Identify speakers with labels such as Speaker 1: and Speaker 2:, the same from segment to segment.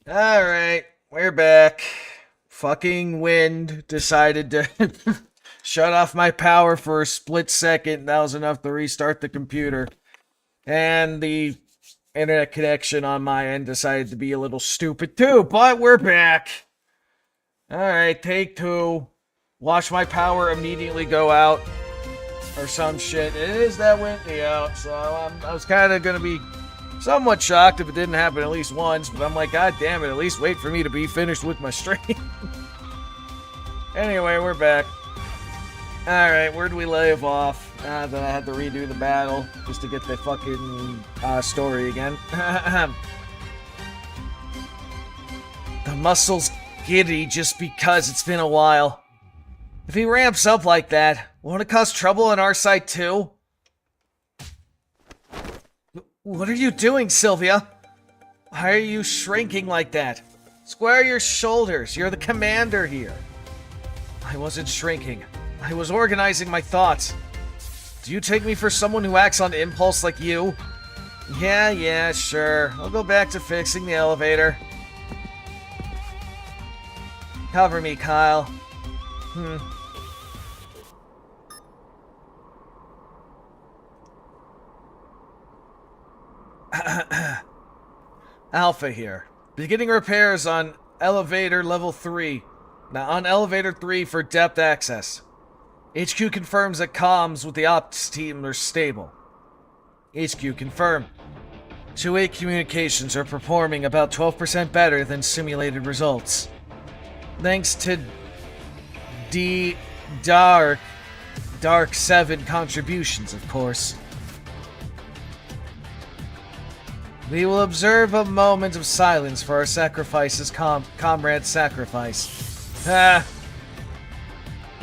Speaker 1: Alright, we're back. Fucking wind decided to shut off my power for a split second. That was enough to restart the computer. And the internet connection on my end decided to be a little stupid too, but we're back. Alright, take two. Watch my power immediately go out. Or some shit. It is that windy out, so I was kind of gonna be somewhat shocked if it didn't happen at least once, but I'm like, god damn it, at least wait for me to be finished with my stream. Anyway, we're back. Alright, where do we leave off? Then I had to redo the battle just to get the fucking story again. The muscle's giddy just because it's been a while. If he ramps up like that, won't it cause trouble on our side too? What are you doing, Sylvia? Why are you shrinking like that? Square your shoulders. You're the commander here. I wasn't shrinking. I was organizing my thoughts. Do you take me for someone who acts on impulse like you? Yeah, sure. I'll go back to fixing the elevator. Cover me, Kyle. Alpha here. Beginning repairs on elevator level 3. Now on elevator 3 for depth access. HQ confirms that comms with the ops team are stable. HQ confirm. 2-8 communications are performing about 12% better than simulated results. Thanks to Dark 7 contributions, of course. We will observe a moment of silence for our sacrifice's comrade's sacrifice. The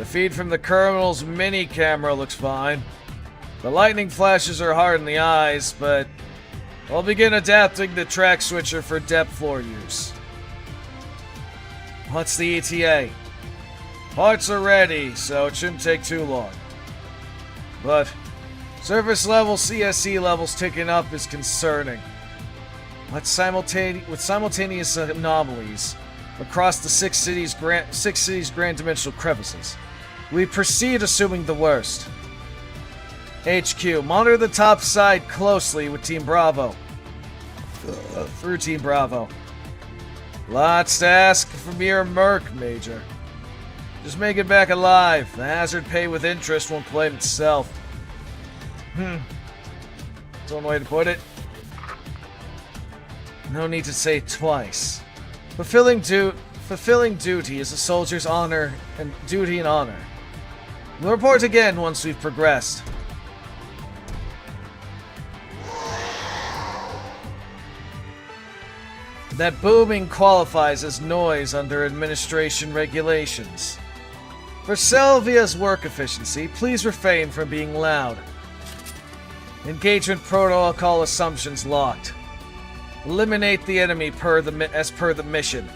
Speaker 1: feed from the Colonel's mini camera looks fine. The lightning flashes are hard in the eyes, but I'll begin adapting the track switcher for depth floor use. What's the ETA? Parts are ready, so it shouldn't take too long. But surface level CSC levels ticking up is concerning. With simultaneous anomalies across the six cities' grand dimensional crevices, we proceed assuming the worst. HQ, monitor the top side closely with Team Bravo. Through Team Bravo. Lots to ask from your merc, Major. Just make it back alive. The hazard pay with interest won't claim itself. That's one way to put it. No need to say it twice. Fulfilling duty is a soldier's honor and duty and honor. We'll report again once we've progressed. That booming qualifies as noise under administration regulations. For Sylvia's work efficiency, please refrain from being loud. Engagement protocol assumptions locked. Eliminate the enemy as per the mission.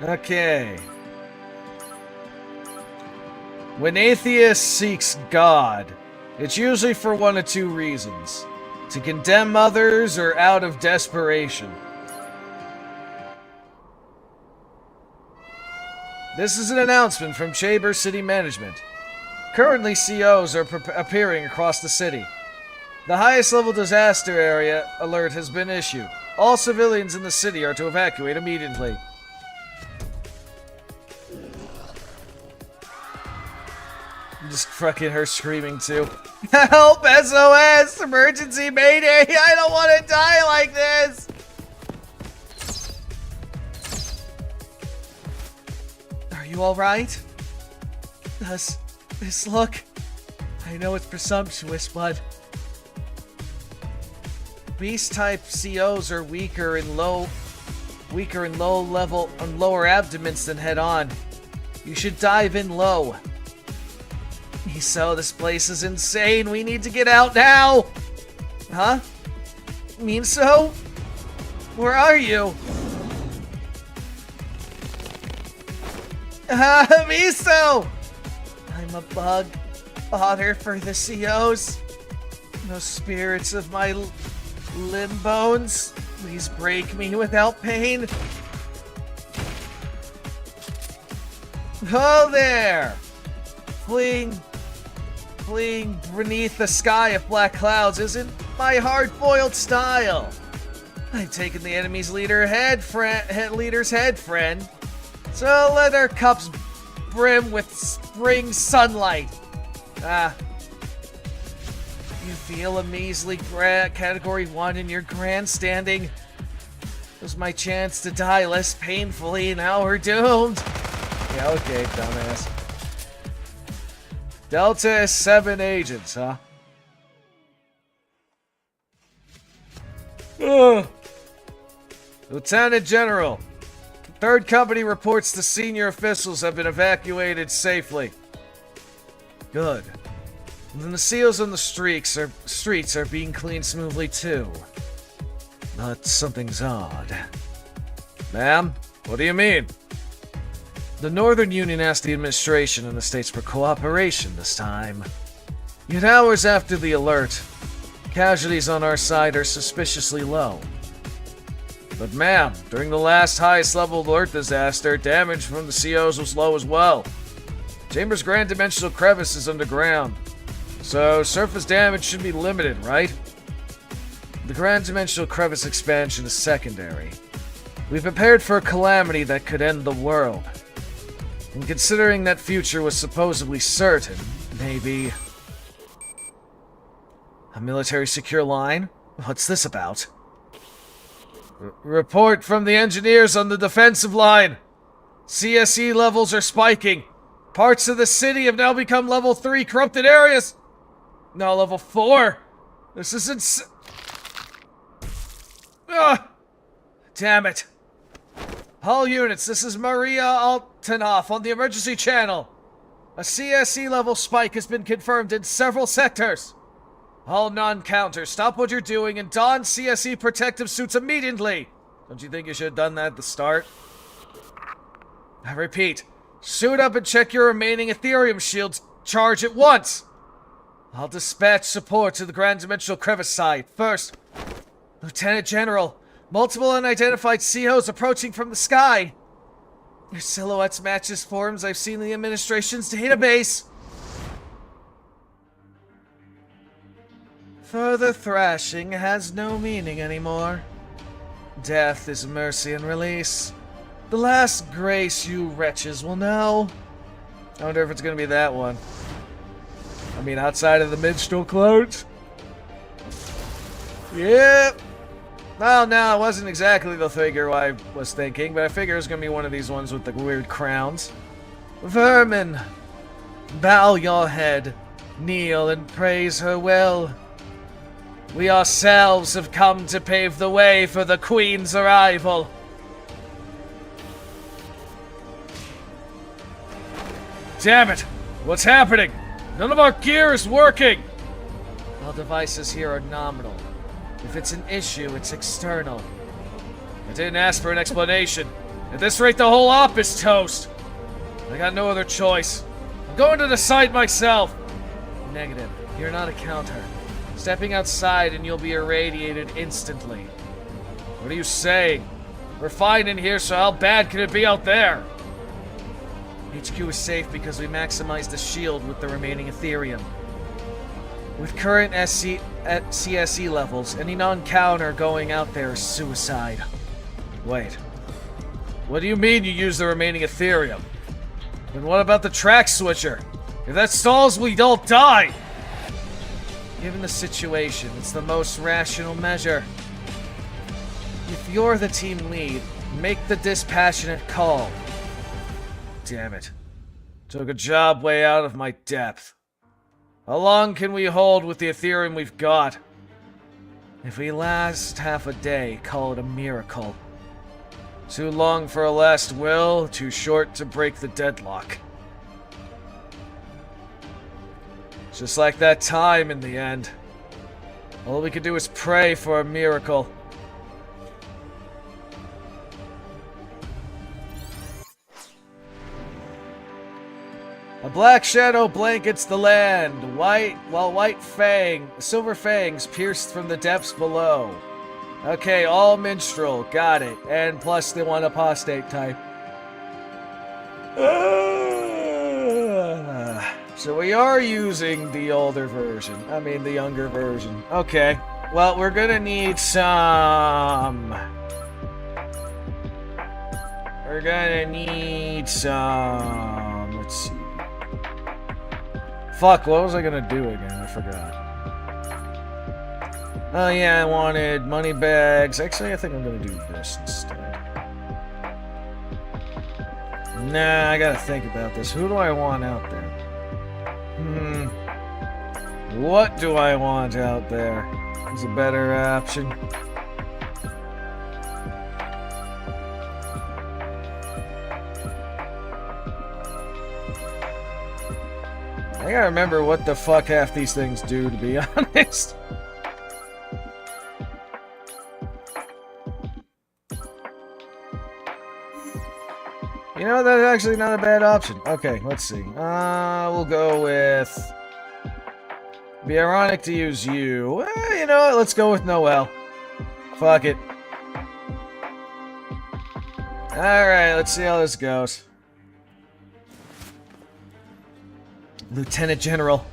Speaker 1: Okay. When atheist seeks God, it's usually for one of two reasons. To condemn others or out of desperation. This is an announcement from Chamber City Management. Currently, COs are appearing across the city. The highest level disaster area alert has been issued. All civilians in the city are to evacuate immediately. Just fucking her screaming too. Help! SOS! Emergency mayday! I don't want to die like this! Are you alright? Does this look... I know it's presumptuous, but... Beast-type COs are weaker in low level on lower abdomens than head-on. You should dive in low. So this place is insane. We need to get out now. Huh? Mean so? Where are you? Miso! I'm a bug. Fodder for the COs. No spirits of my limb bones. Please break me without pain. Oh there! Fleeing beneath the sky of black clouds isn't my hard-boiled style. I've taken the enemy's leader's head, friend. So let our cups brim with spring sunlight. You feel a measly Category 1 in your grandstanding. It was my chance to die less painfully, now we're doomed. Yeah, okay, dumbass. Delta is 7 agents, huh? Ugh. Lieutenant General, third company reports the senior officials have been evacuated safely. Good. And then the seals on the streets are being cleaned smoothly too. But something's odd. Ma'am, what do you mean? The Northern Union asked the administration and the states for cooperation this time. Yet hours after the alert, casualties on our side are suspiciously low. But ma'am, during the last highest level alert disaster, damage from the COs was low as well. Chamber's Grand Dimensional Crevice is underground, so surface damage should be limited, right? The Grand Dimensional Crevice expansion is secondary. We've prepared for a calamity that could end the world. And considering that future was supposedly certain, maybe... A military secure line? What's this about? Report from the engineers on the defensive line. CSE levels are spiking. Parts of the city have now become level 3 corrupted areas. No, level 4. This is damn it. All units, this is Maria Altanoff on the emergency channel. A CSE level spike has been confirmed in several sectors. All non-counters, stop what you're doing and don CSE protective suits immediately. Don't you think you should have done that at the start? I repeat, suit up and check your remaining Ethereum shields charge at once. I'll dispatch support to the Grand Dimensional Crevice side. First, Lieutenant General, multiple unidentified COs approaching from the sky. Their silhouettes matches forms I've seen in the administration's database. Further thrashing has no meaning anymore. Death is mercy and release. The last grace you wretches will know. I wonder if it's gonna be that one. I mean, outside of the minstrel clothes? Yep. Well, no, it wasn't exactly the figure I was thinking, but I figure it was gonna be one of these ones with the weird crowns. Vermin, bow your head, kneel and praise her will. We ourselves have come to pave the way for the Queen's arrival. Damn it! What's happening? None of our gear is working! All devices here are nominal. If it's an issue, it's external. I didn't ask for an explanation. At this rate, the whole op is toast. I got no other choice. I'm going to the site myself. Negative. You're not a counter. Stepping outside and you'll be irradiated instantly. What are you saying? We're fine in here, so how bad can it be out there? HQ is safe because we maximized the shield with the remaining Ethereum. With current CSE levels, any non-counter going out there is suicide. Wait. What do you mean you use the remaining Ethereum? And what about the track switcher? If that stalls, we'd all die! Given the situation, it's the most rational measure. If you're the team lead, make the dispassionate call. Damn it. Took a job way out of my depth. How long can we hold with the Ethereum we've got? If we last half a day, call it a miracle. Too long for a last will, too short to break the deadlock. Just like that time in the end. All we could do is pray for a miracle. black shadow blankets the land, silver fangs pierced from the depths below. Okay, all minstrel, got it. And plus they want apostate type. So we are using the older version. I mean, the younger version. Okay. Well, we're gonna need some... Let's see. Fuck, what was I gonna do again? I forgot. Oh yeah, I wanted money bags. Actually, I think I'm gonna do this instead. Nah, I gotta think about this. Who do I want out there? What do I want out there? Is a better option. I gotta remember what the fuck half these things do, to be honest. You know, that's actually not a bad option. Okay, let's see. We'll go with... Be ironic to use you. You know what? Let's go with Noel. Fuck it. Alright, let's see how this goes. Lieutenant General.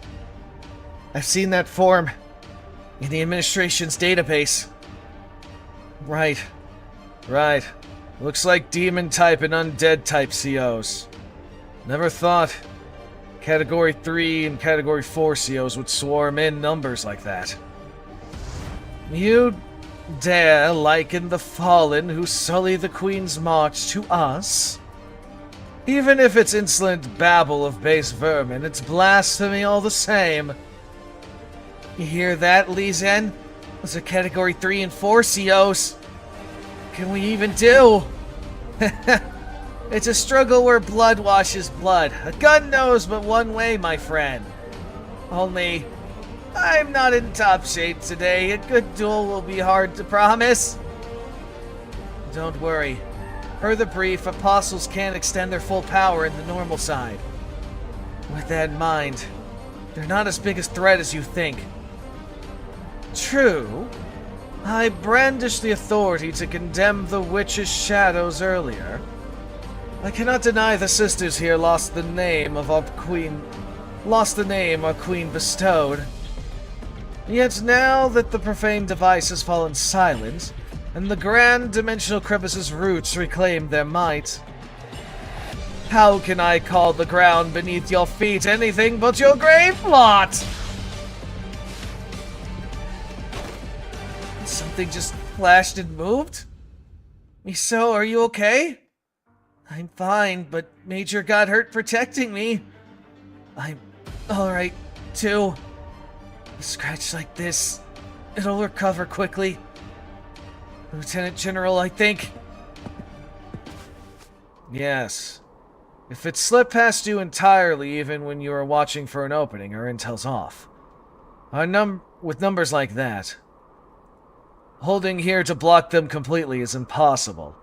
Speaker 1: I've seen that form in the administration's database. Right. Looks like demon type and undead type COs. Never thought Category 3 and Category 4 COs would swarm in numbers like that. You dare liken the fallen who sully the Queen's march to us? Even if it's insolent babble of base vermin, it's blasphemy all the same. You hear that, Li Zhen? Those are Category 3 and 4 COs. What can we even do? It's a struggle where blood washes blood. A gun knows but one way, my friend. Only, I'm not in top shape today. A good duel will be hard to promise. Don't worry. Per the brief, apostles can't extend their full power in the normal side. With that in mind, they're not as big a threat as you think. True. I brandished the authority to condemn the witch's shadows earlier. I cannot deny the sisters here lost the name our queen bestowed. Yet now that the profane device has fallen silent, and the grand dimensional crevice's roots reclaim their might, how can I call the ground beneath your feet anything but your grave plot? Something just flashed and moved? Miso, are you okay? I'm fine, but Major got hurt protecting me. I'm alright, too. A scratch like this, it'll recover quickly. Lieutenant General, I think. Yes. If it slipped past you entirely, even when you were watching for an opening, our intel's off. With numbers like that, holding here to block them completely is impossible.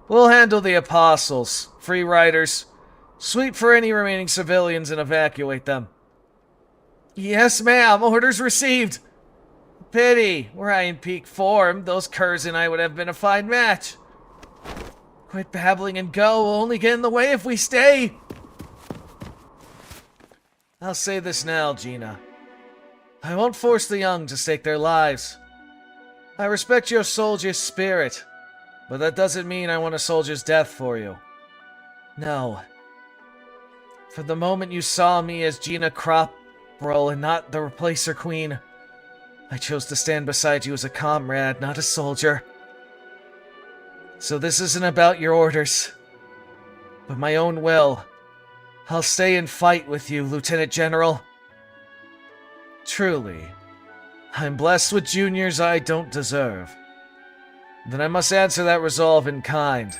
Speaker 1: We'll handle the apostles, free riders, sweep for any remaining civilians and evacuate them. Yes, ma'am. Orders received. Pity. Were I in peak form, those curs and I would have been a fine match. Quit babbling and go. We'll only get in the way if we stay. I'll say this now, Gina. I won't force the young to stake their lives. I respect your soldier's spirit, but that doesn't mean I want a soldier's death for you. No. From the moment you saw me as Gina Cropperl and not the replacer queen, I chose to stand beside you as a comrade, not a soldier. So this isn't about your orders, but my own will. I'll stay and fight with you, Lieutenant General. Truly, I'm blessed with juniors I don't deserve. Then I must answer that resolve in kind.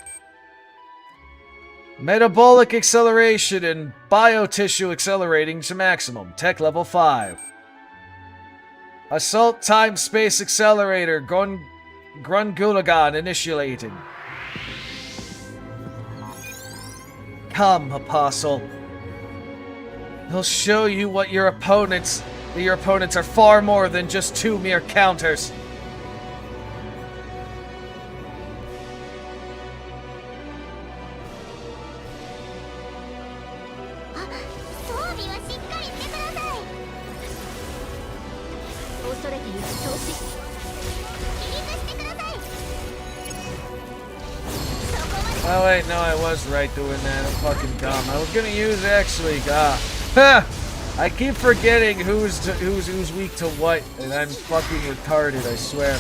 Speaker 1: Metabolic acceleration and biotissue accelerating to maximum. Tech level 5. Assault time space accelerator Grungulagon initiating. Come, Apostle. He'll show you that your opponents are far more than just two mere counters. Oh wait, no, I was right doing that. I'm fucking dumb. I was gonna use actually. I keep forgetting who's weak to what, and I'm fucking retarded. I swear.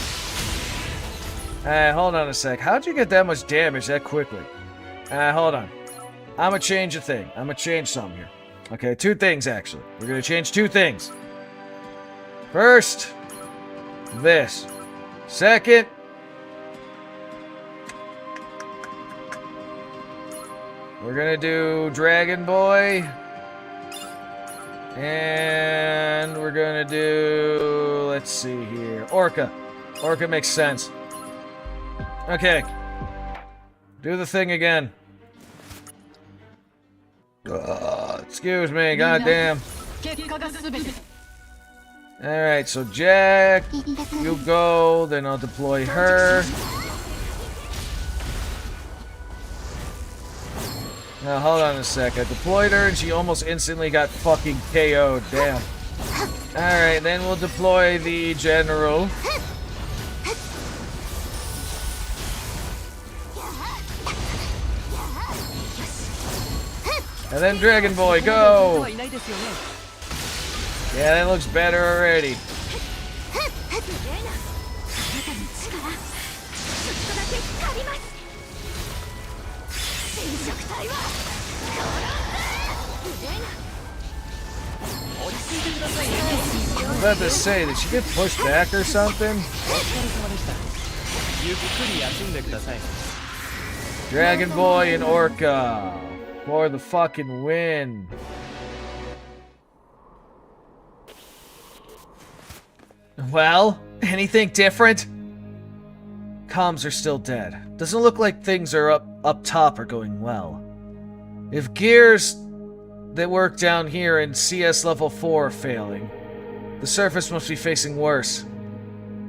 Speaker 1: Hold on a sec. How'd you get that much damage that quickly? Hold on. I'm gonna change a thing. I'm gonna change something here. Okay, two things actually. We're gonna change two things. First, this. Second. We're gonna do Dragon Boy. And we're gonna do... let's see here. Orca. Orca makes sense. Okay. Do the thing again. Excuse me, goddamn. Alright, so Jack, you go, then I'll deploy her. Now, hold on a sec. I deployed her and she almost instantly got fucking KO'd. Damn. Alright, then we'll deploy the general. And then Dragon Boy, go! Yeah, that looks better already. I was about to say, did she get pushed back or something? Dragon Boy and Orca for the fucking win. Well, anything different? Comms are still dead. Doesn't look like things are up top are going well. If gears that work down here in CS level 4 are failing, the surface must be facing worse.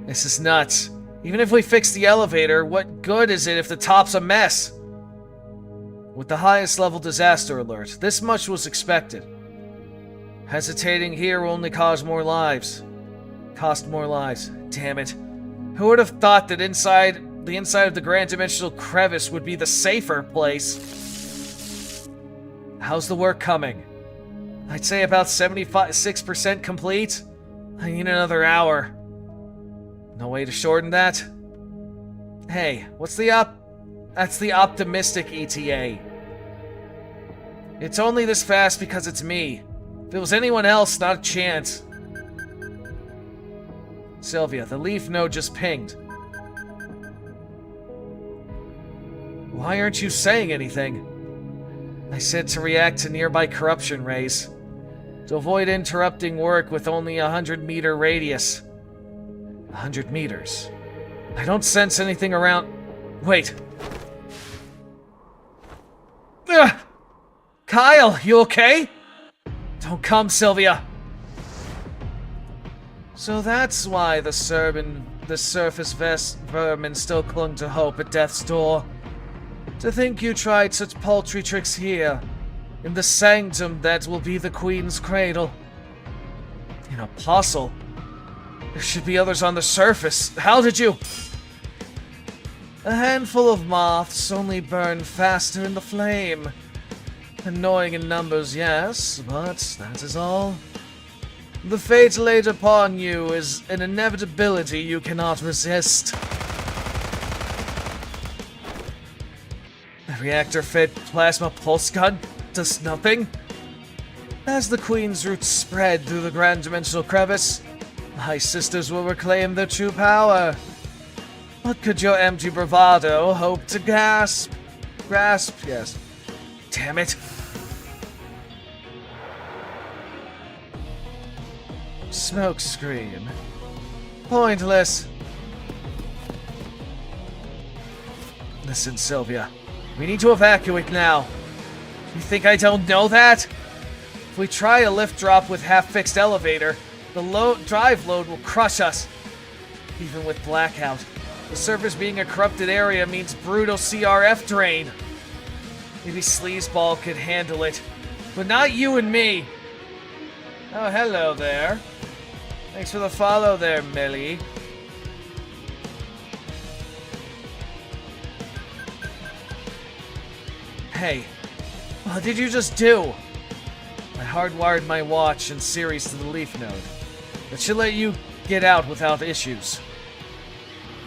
Speaker 1: This is nuts. Even if we fix the elevator, what good is it if the top's a mess? With the highest level disaster alert, this much was expected. Hesitating here will only cause more lives. Cost more lives. Damn it. Who would have thought that the inside of the Grand Dimensional Crevice would be the safer place? How's the work coming? I'd say about 76% complete. I need another hour. No way to shorten that? Hey, what's the That's the optimistic ETA. It's only this fast because it's me. If it was anyone else, not a chance. Sylvia, the leaf node just pinged. Why aren't you saying anything? I said to react to nearby corruption rays. To avoid interrupting work with only a 100-meter radius. 100 meters. I don't sense anything around... Wait. Ugh! Kyle, you okay? Don't come, Sylvia. So that's why the surface vermin still clung to hope at death's door. To think you tried such paltry tricks here, in the sanctum that will be the Queen's cradle. An apostle? There should be others on the surface. How did you... A handful of moths only burn faster in the flame. Annoying in numbers, yes, but that is all. The fate laid upon you is an inevitability you cannot resist. The reactor-fed plasma pulse gun does nothing. As the Queen's roots spread through the Grand Dimensional Crevice, my sisters will reclaim their true power. What could your empty bravado hope to grasp? Yes. Damn it. Smoke screen. Pointless. Listen, Sylvia. We need to evacuate now. You think I don't know that? If we try a lift drop with half-fixed elevator, the drive load will crush us. Even with blackout, the surface being a corrupted area means brutal CRF drain. Maybe Sleazeball could handle it, but not you and me. Oh, hello there. Thanks for the follow there, Millie. Hey, what did you just do? I hardwired my watch and series to the leaf node. That should let you get out without issues.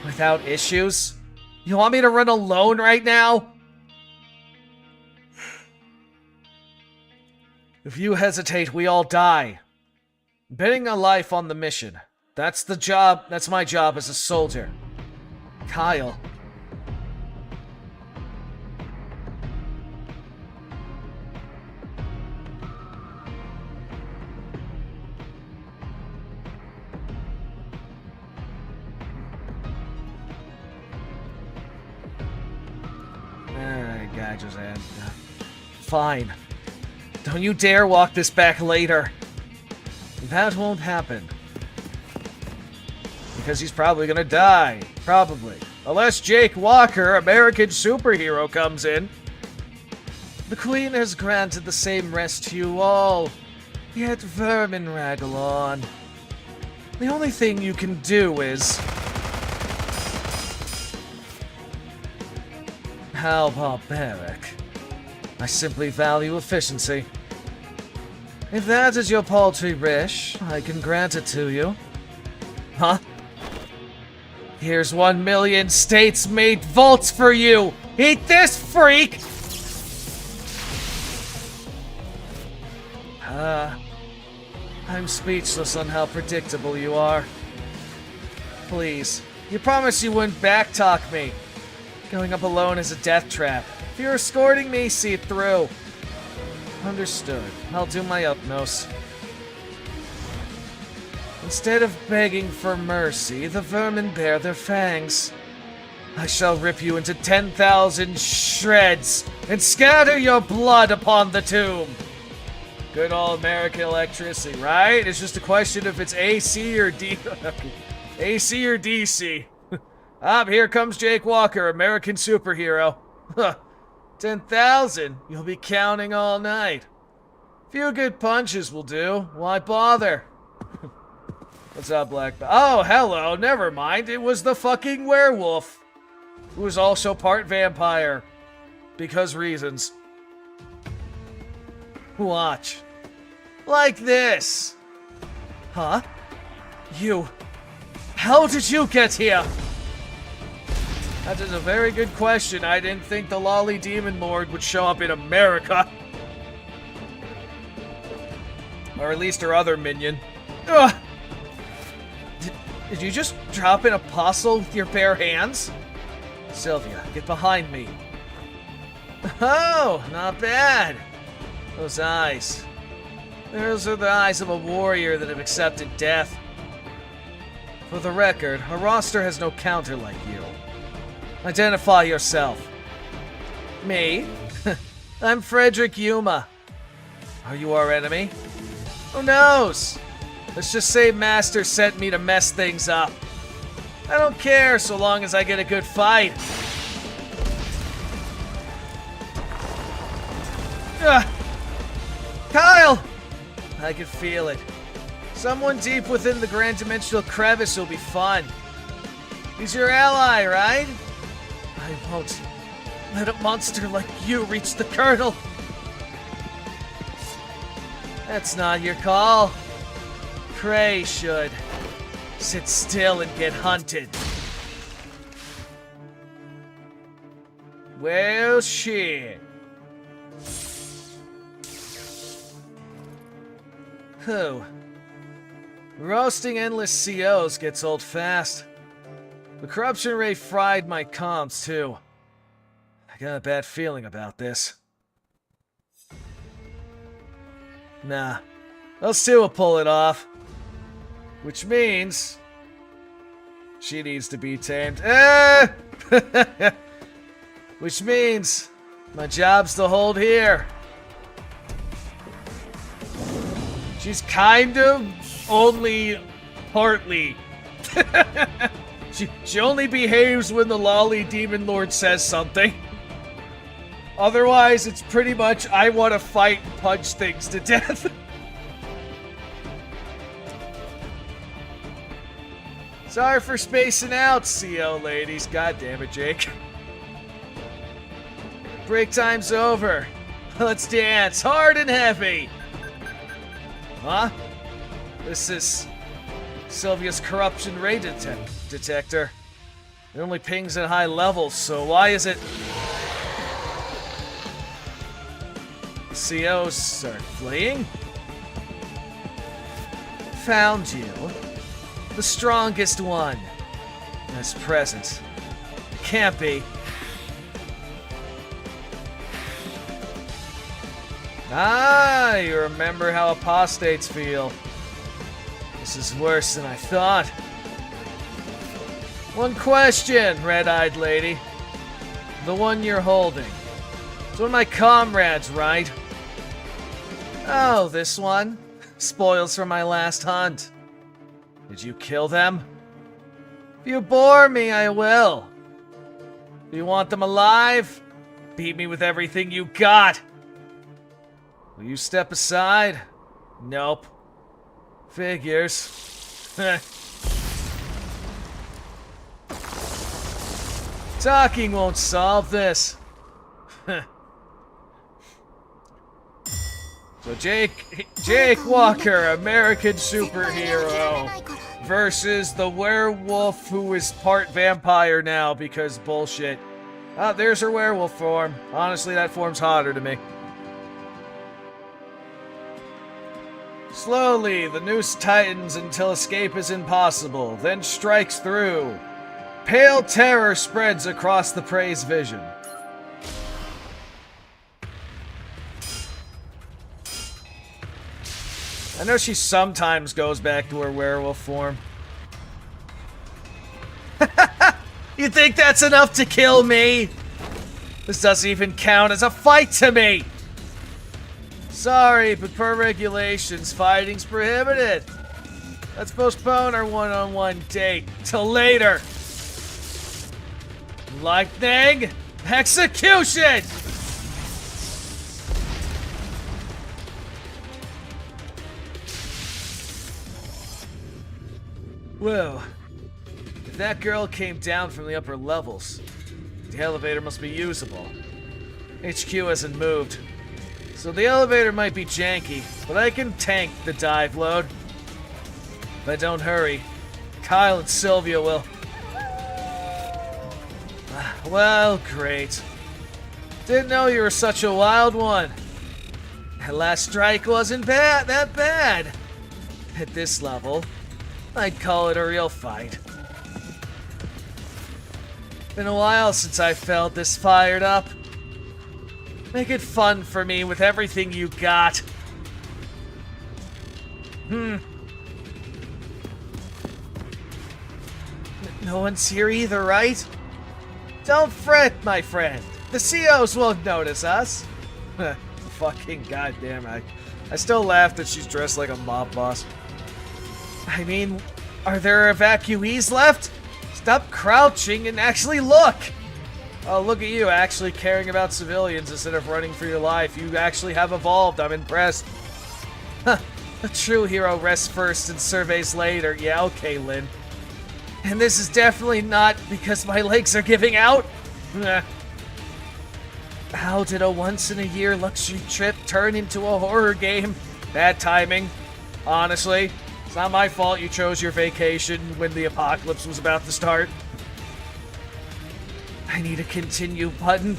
Speaker 1: Without issues? You want me to run alone right now? If you hesitate, we all die. Betting a life on the mission. That's my job as a soldier. Kyle. Guy just had. Fine. Don't you dare walk this back later. That won't happen. Because he's probably gonna die. Probably. Unless Jake Walker, American superhero, comes in. The Queen has granted the same rest to you all. Yet vermin raggle on. The only thing you can do is... How barbaric. I simply value efficiency. If that is your paltry wish, I can grant it to you. Huh? Here's 1 million States-made volts for you! Eat this, freak! I'm speechless on how predictable you are. Please, you promised you wouldn't backtalk me. Going up alone is a death trap. If you're escorting me, see it through. Understood. I'll do my utmost. Instead of begging for mercy, the vermin bare their fangs. I shall rip you into 10,000 shreds and scatter your blood upon the tomb. Good old American electricity, right? It's just a question if it's AC or AC or DC. Here comes Jake Walker, American superhero. 10,000? You'll be counting all night. Few good punches will do. Why bother? What's up, Black? Oh, hello. Never mind. It was the fucking werewolf. Who was also part vampire. Because reasons. Watch. Like this. Huh? You. How did you get here? That is a very good question. I didn't think the Lolly Demon Lord would show up in America. Or at least her other minion. Ugh! Did you just drop an apostle with your bare hands? Sylvia, get behind me. Oh, not bad. Those eyes. Those are the eyes of a warrior that have accepted death. For the record, our roster has no counter like you. Identify yourself. Me? I'm Frederick Yuma. Are you our enemy? Who knows? Let's just say Master sent me to mess things up. I don't care so long as I get a good fight. Ugh. Kyle! I can feel it. Someone deep within the Grand Dimensional Crevice will be fun. He's your ally, right? I won't let a monster like you reach the Colonel. That's not your call. Prey should. Sit still and get hunted. Well, shit. Whew. Roasting endless COs gets old fast. The corruption rate fried my comms, too. I got a bad feeling about this. Nah. Those two will pull it off. Which means... she needs to be tamed. Which means... my job's to hold here. She's kind of only partly. She only behaves when the lolly demon lord says something. Otherwise, it's pretty much I want to fight and punch things to death. Sorry for spacing out, CO ladies. God damn it, Jake. Break time's over. Let's dance hard and heavy. Huh? This is Sylvia's corruption ray detector. It only pings at high levels, so why is it... COs are fleeing? Found you. The strongest one. As present. Can't be. Ah, you remember how apostates feel. This is worse than I thought. One question, red-eyed lady. The one you're holding. It's one of my comrades, right? Oh, this one? Spoils from my last hunt. Did you kill them? If you bore me, I will. If you want them alive, beat me with everything you got. Will you step aside? Nope. Figures. Talking won't solve this. So Jake Walker, American superhero, versus the werewolf who is part vampire now because bullshit. Ah, there's her werewolf form. Honestly, that form's hotter to me. Slowly, the noose tightens until escape is impossible, then strikes through. Pale terror spreads across the prey's vision. I know she sometimes goes back to her werewolf form. You think that's enough to kill me? This doesn't even count as a fight to me! Sorry, but per regulations, fighting's prohibited. Let's postpone our one-on-one date till later. Lightning execution! Whoa. If that girl came down from the upper levels, the elevator must be usable. HQ hasn't moved. So the elevator might be janky, but I can tank the dive load. If I don't hurry, Kyle and Sylvia will... Well, great. Didn't know you were such a wild one. That last strike wasn't that bad. At this level, I'd call it a real fight. Been a while since I felt this fired up. Make it fun for me with everything you got. No one's here either, right? Don't fret, my friend. The COs won't notice us. Fucking goddamn, I still laugh that she's dressed like a mob boss. I mean, are there evacuees left? Stop crouching and actually look! Oh, look at you, actually caring about civilians instead of running for your life. You actually have evolved. I'm impressed. Huh. A true hero rests first and surveys later. Yeah, okay, Lynn. And this is definitely not because my legs are giving out? How did a once-in-a-year luxury trip turn into a horror game? Bad timing. Honestly, it's not my fault you chose your vacation when the apocalypse was about to start. I need a continue button.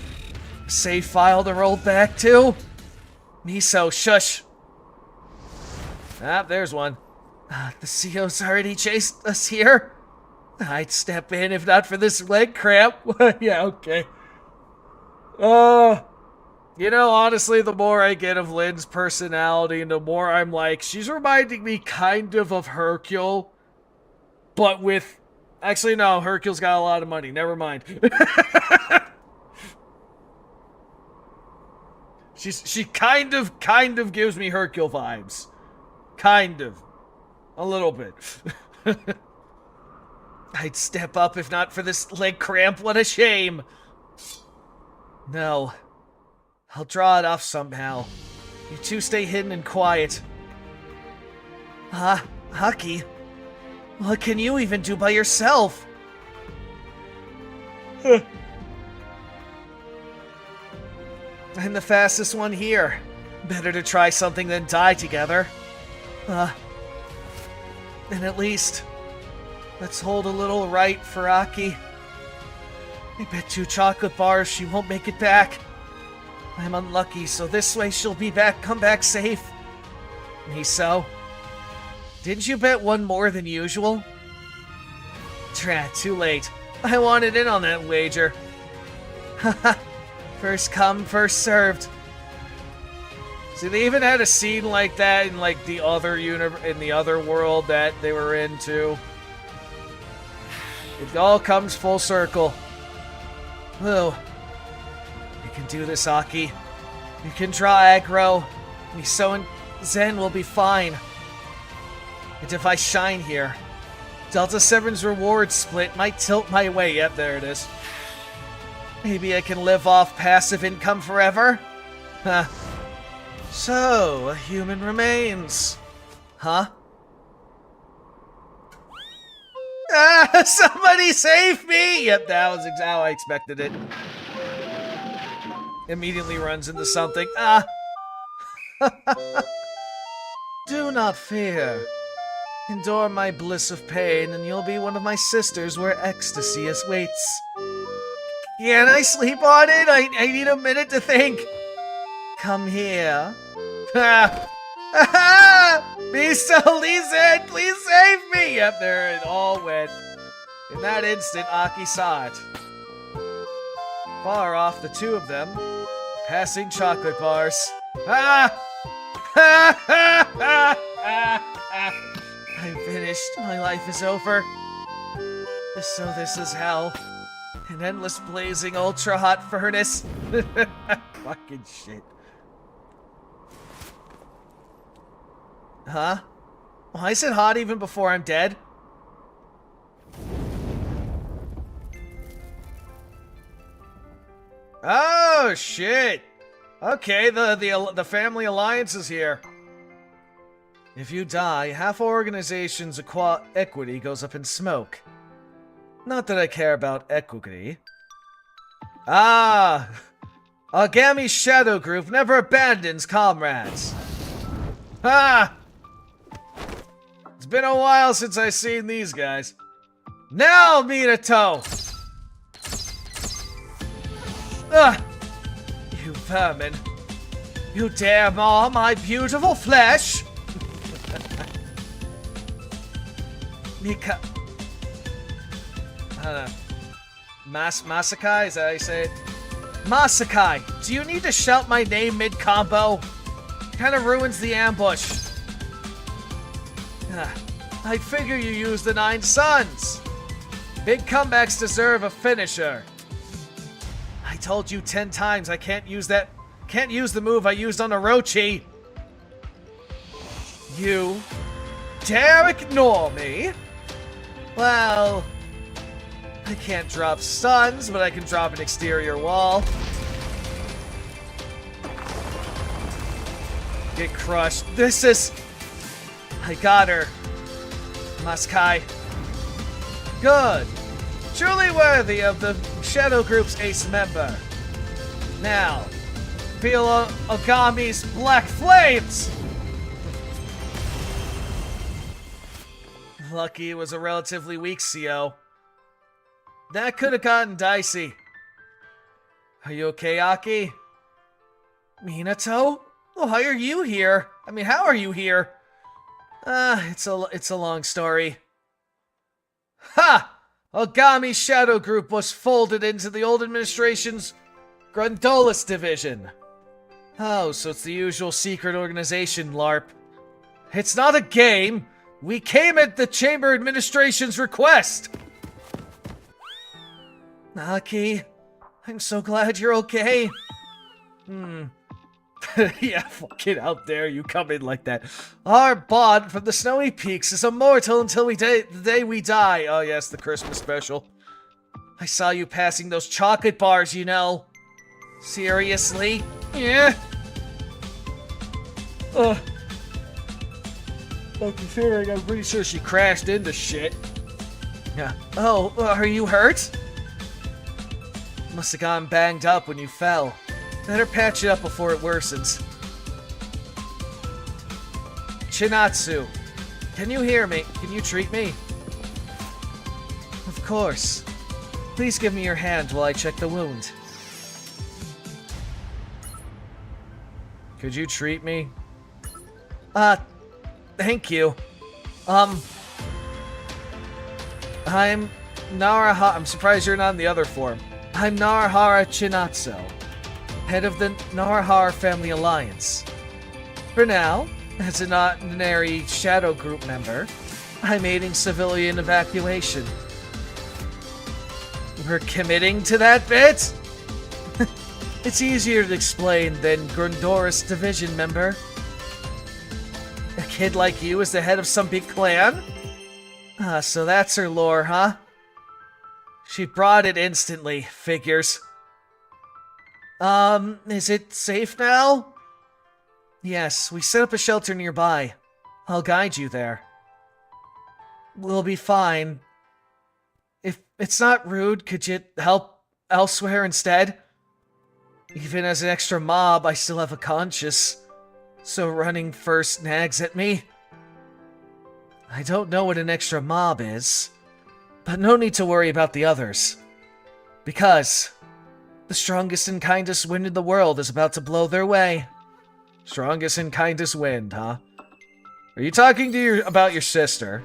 Speaker 1: Save file to roll back to. Miso, shush. Ah, there's one. The CO's already chased us here. I'd step in if not for this leg cramp. Yeah, okay. You know, honestly, the more I get of Lynn's personality, and the more I'm like, she's reminding me kind of Hercule, but with... Actually, no, Hercule's got a lot of money. Never mind. She kind of gives me Hercule vibes. Kind of. A little bit. I'd step up if not for this leg cramp. What a shame. No. I'll draw it off somehow. You two stay hidden and quiet. Haki? What can you even do by yourself? I'm the fastest one here. Better to try something than die together. Then at least, let's hold a little right for Aki. I bet 2 chocolate bars she won't make it back. I'm unlucky, so this way she'll come back safe. Miso, didn't you bet 1 more than usual? Drat, too late. I wanted in on that wager. Haha, first come, first served. See, they even had a scene like that in like the other in the other world that they were in too. It all comes full circle. Whoa. You can do this, Aki. You can draw aggro. Miso and Zen will be fine. And if I shine here, Delta 7's reward split might tilt my way. Yep, there it is. Maybe I can live off passive income forever? Huh. So, a human remains. Huh? Somebody save me! Yep, that was how I expected it. Immediately runs into something. Do not fear. Endure my bliss of pain, and you'll be one of my sisters where ecstasy waits. Can I sleep on it? I need a minute to think. Come here. Miso, Lizard, please save me! Yep, there it all went. In that instant, Aki saw it. Far off, the 2 of them, passing chocolate bars. I'm finished. My life is over. So this is hell. An endless blazing ultra-hot furnace. Fucking shit. Huh? Why is it hot even before I'm dead? Oh, shit. Okay, the family alliance is here. If you die, half our organization's equity goes up in smoke. Not that I care about equity. Agami's shadow group never abandons comrades. It's been a while since I've seen these guys. Now, Minato! You vermin. You dare maw my beautiful flesh? Mika... Masakai? Is that how you say it? Masakai, do you need to shout my name mid-combo? Kinda ruins the ambush. I figure you use the 9 suns. Big comebacks deserve a finisher. I told you 10 times I can't use the move I used on Orochi. You dare ignore me? Well, I can't drop stuns, but I can drop an exterior wall. Get crushed. This is... I got her. Maskai. Good. Truly worthy of the Shadow Group's ace member. Now, feel Ogami's black flames! Lucky it was a relatively weak CO. That could have gotten dicey. Are you okay, Aki? Minato? Why are you here? I mean, how are you here? It's a long story. Ha! Ogami's Shadow Group was folded into the old administration's Grundolus division. Oh, so it's the usual secret organization, LARP. It's not a game. We came at the Chamber Administration's request. Aki, I'm so glad you're okay. Yeah, fucking out there, you come in like that. Our bond from the snowy peaks is immortal until the day we die. Oh yes, the Christmas special. I saw you passing those chocolate bars, you know. Seriously? Yeah. Well, considering I'm pretty sure she crashed into shit. Yeah. Oh, are you hurt? Must have gotten banged up when you fell. Better patch it up before it worsens. Chinatsu, can you hear me? Can you treat me? Of course. Please give me your hand while I check the wound. Could you treat me? Thank you. I'm Narahara. I'm surprised you're not in the other form. I'm Narahara Chinatsu, head of the Narahara Family Alliance. For now, as an ordinary Shadow Group member, I'm aiding civilian evacuation. We're committing to that bit? It's easier to explain than Grundorus Division member. A kid like you is the head of some big clan? So that's her lore, huh? She brought it instantly, figures. Is it safe now? Yes, we set up a shelter nearby. I'll guide you there. We'll be fine. If it's not rude, could you help elsewhere instead? Even as an extra mob, I still have a conscience. So running first nags at me. I don't know what an extra mob is, but no need to worry about the others. Because the strongest and kindest wind in the world is about to blow their way. Strongest and kindest wind, huh? Are you talking to about your sister?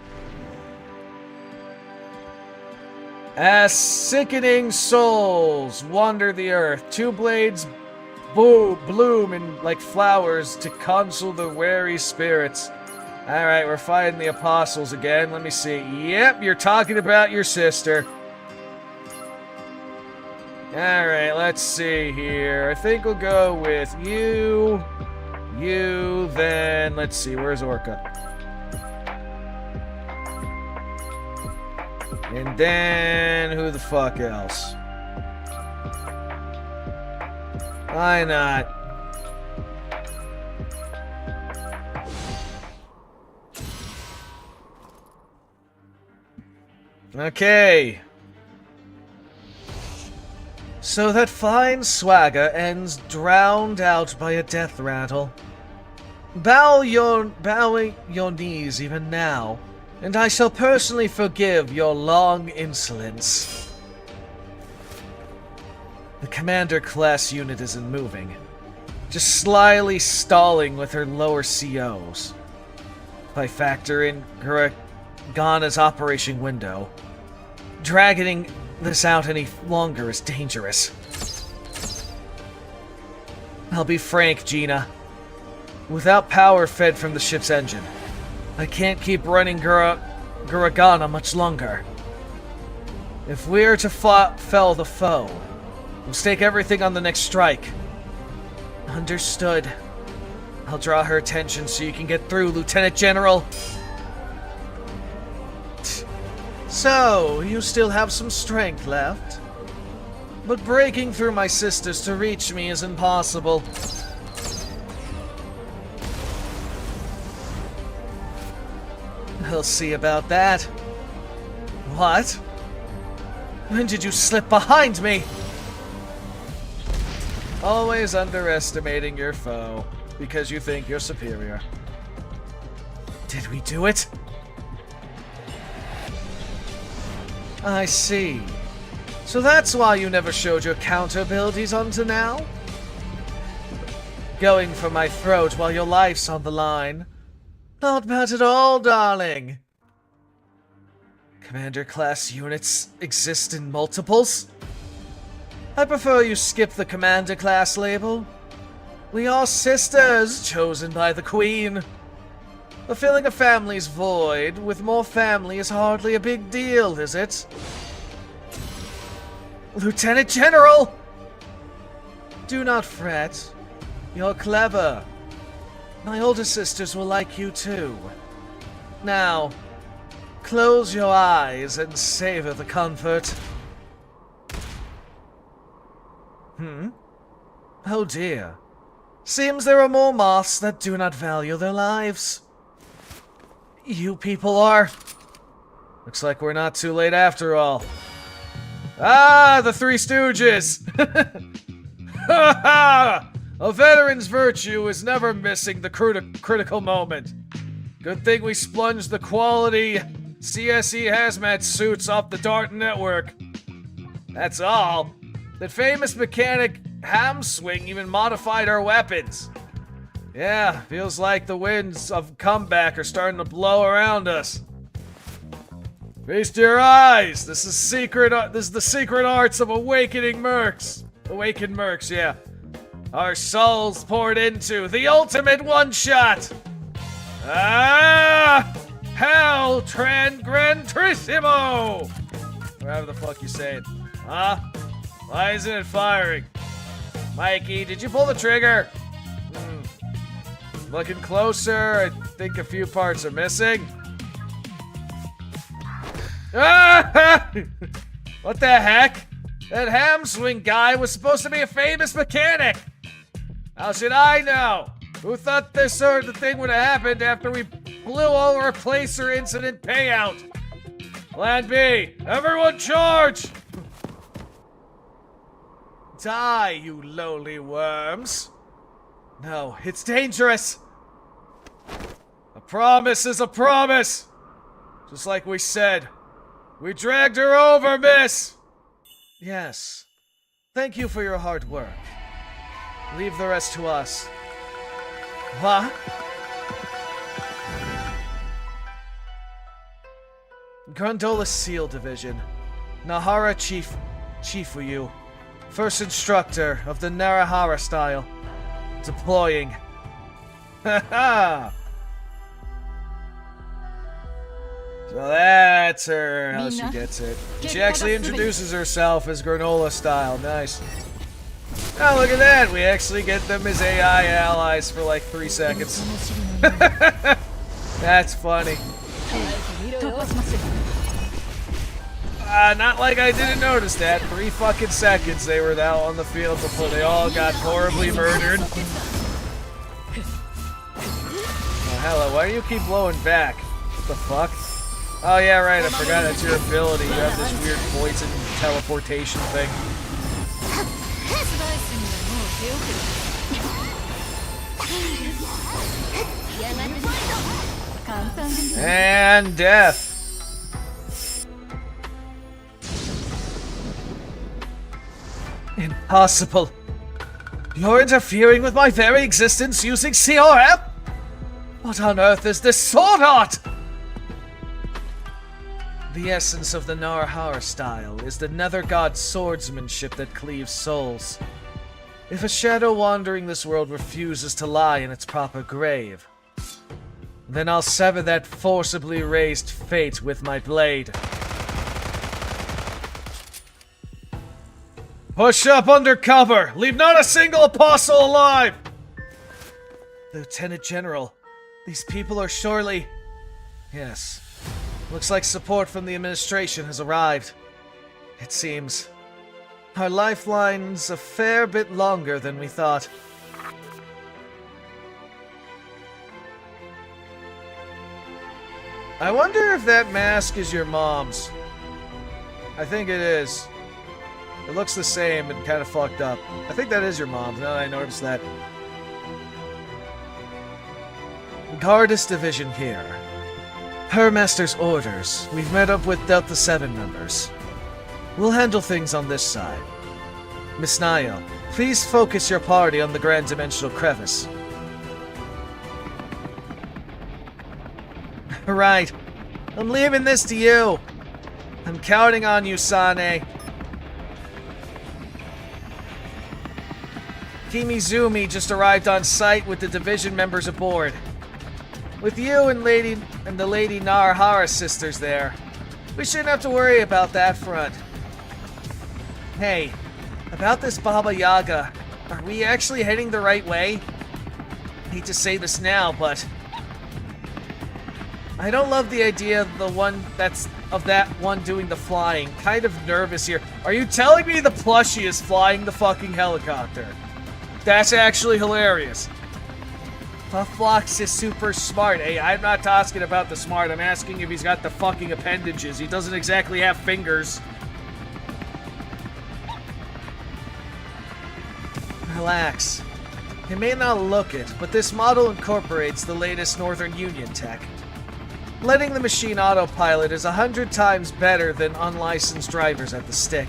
Speaker 1: As sickening souls wander the earth, two blades bloom in like flowers to console the weary spirits. Alright, we're fighting the apostles again. Let me see. Yep, you're talking about your sister. Alright, let's see here. I think we'll go with you, then let's see, where's Orca? And then who the fuck else? Why not? Okay. So that fine swagger ends drowned out by a death rattle. Bow your knees even now, and I shall personally forgive your long insolence. The commander class unit isn't moving, just slyly stalling with her lower COs. If I factor in Gana's operation window, dragging this out any longer is dangerous. I'll be frank, Gina. Without power fed from the ship's engine, I can't keep running Guragana much longer. If we're to fell the foe, we'll stake everything on the next strike. Understood. I'll draw her attention so you can get through, Lieutenant General. So, you still have some strength left? But breaking through my sisters to reach me is impossible. We'll see about that. What? When did you slip behind me? Always underestimating your foe, because you think you're superior. Did we do it? I see. So that's why you never showed your counter abilities until now? Going for my throat while your life's on the line. Not bad at all, darling. Commander class units exist in multiples? I prefer you skip the commander class label. We are sisters, chosen by the Queen. Fulfilling a family's void with more family is hardly a big deal, is it? Lieutenant General! Do not fret. You're clever. My older sisters will like you too. Now, close your eyes and savor the comfort. Oh dear. Seems there are more moths that do not value their lives. You people are... Looks like we're not too late after all. Ah, the Three Stooges! Ha ha! A veteran's virtue is never missing the critical moment. Good thing we splunged the quality CSE hazmat suits off the Dart network. That's all. That famous mechanic Hamswing even modified our weapons. Yeah, feels like the winds of comeback are starting to blow around us. Feast your eyes! This is the secret arts of awakening mercs. Awakened mercs, yeah. Our souls poured into the ultimate one-shot! Ah! Hell Transgrandissimo! Whatever the fuck you saying. Huh? Why isn't it firing? Mikey, did you pull the trigger? Looking closer, I think a few parts are missing. Ah! What the heck? That Hamswing guy was supposed to be a famous mechanic! How should I know? Who thought this sort of thing would have happened after we blew all our placer incident payout? Plan B, everyone charge! Die, you lowly worms. No, it's dangerous. A promise is a promise. Just like we said. We dragged her over, miss! Yes. Thank you for your hard work. Leave the rest to us. What? Grundola SEAL Division. Nahara Chifuyu. First instructor of the Narahara style. Deploying. Haha! So that's her, how she gets it. She actually introduces herself as granola style. Nice. Oh, look at that! We actually get them as AI allies for like 3 seconds. That's funny. Not like I didn't notice that. 3 fucking seconds they were out on the field before they all got horribly murdered. Oh, hello, why do you keep blowing back? What the fuck? Oh yeah, right, I forgot that's your ability. You have this weird poison teleportation thing. And death. Impossible. You're interfering with my very existence using CRF? What on earth is this sword art? The essence of the Narahara style is the Nether God swordsmanship that cleaves souls. If a shadow wandering this world refuses to lie in its proper grave, then I'll sever that forcibly raised fate with my blade. Push up under cover! Leave not a single apostle alive! Lieutenant General, these people are surely... Yes. Looks like support from the administration has arrived. It seems. Our lifeline's a fair bit longer than we thought. I wonder if that mask is your mom's. I think it is. It looks the same and kind of fucked up. I think that is your mom's, now that I noticed that. Guardus Division here. Per Master's orders, we've met up with Delta 7 members. We'll handle things on this side. Miss Nayo, please focus your party on the Grand Dimensional Crevice. Right. I'm leaving this to you. I'm counting on you, Sane. Kimizumi just arrived on site with the division members aboard. With you and the Lady Narahara sisters there, we shouldn't have to worry about that front. Hey, about this Baba Yaga, Are we actually heading the right way? I hate to say this now, but I don't love the idea of that one doing the flying. Kind of nervous here. Are you telling me the plushie is flying the fucking helicopter? That's actually hilarious. Pufflox is super smart. Hey, I'm not asking about the smart. I'm asking if he's got the fucking appendages. He doesn't exactly have fingers. Relax. You may not look it, but this model incorporates the latest Northern Union tech. Letting the machine autopilot is 100 times better than unlicensed drivers at the stick.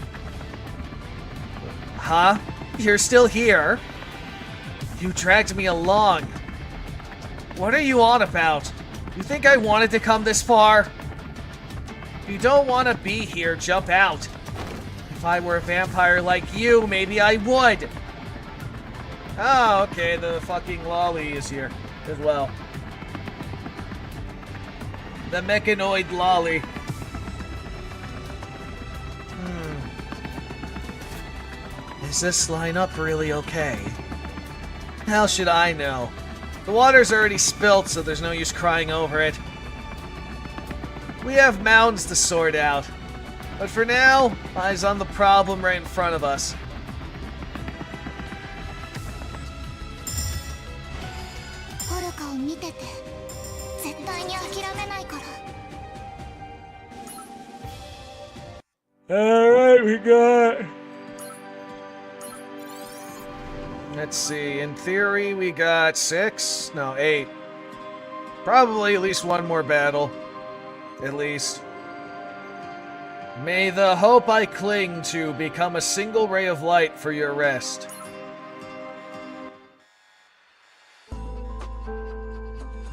Speaker 1: Huh? You're still here? You dragged me along. What are you on about? You think I wanted to come this far? If you don't want to be here, jump out. If I were a vampire like you, maybe I would. Oh, okay, the fucking lolly is here as well. The mechanoid lolly. Is this lineup really okay? How should I know? The water's already spilt, so there's no use crying over it. We have mountains to sort out. But for now, eyes on the problem right in front of us. Alright, we got... Let's see, in theory we got 6? No, 8. Probably at least one more battle. At least. May the hope I cling to become a single ray of light for your rest.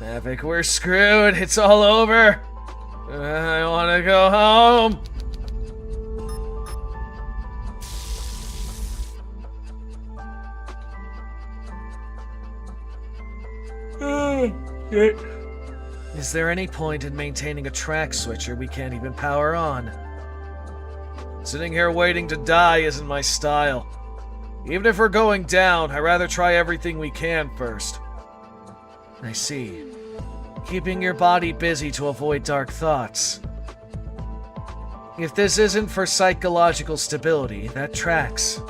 Speaker 1: Mavic, we're screwed. It's all over. I want to go home. Is there any point in maintaining a track switcher we can't even power on? Sitting here waiting to die isn't my style. Even if we're going down, I'd rather try everything we can first. I see. Keeping your body busy to avoid dark thoughts. If this isn't for psychological stability, that tracks.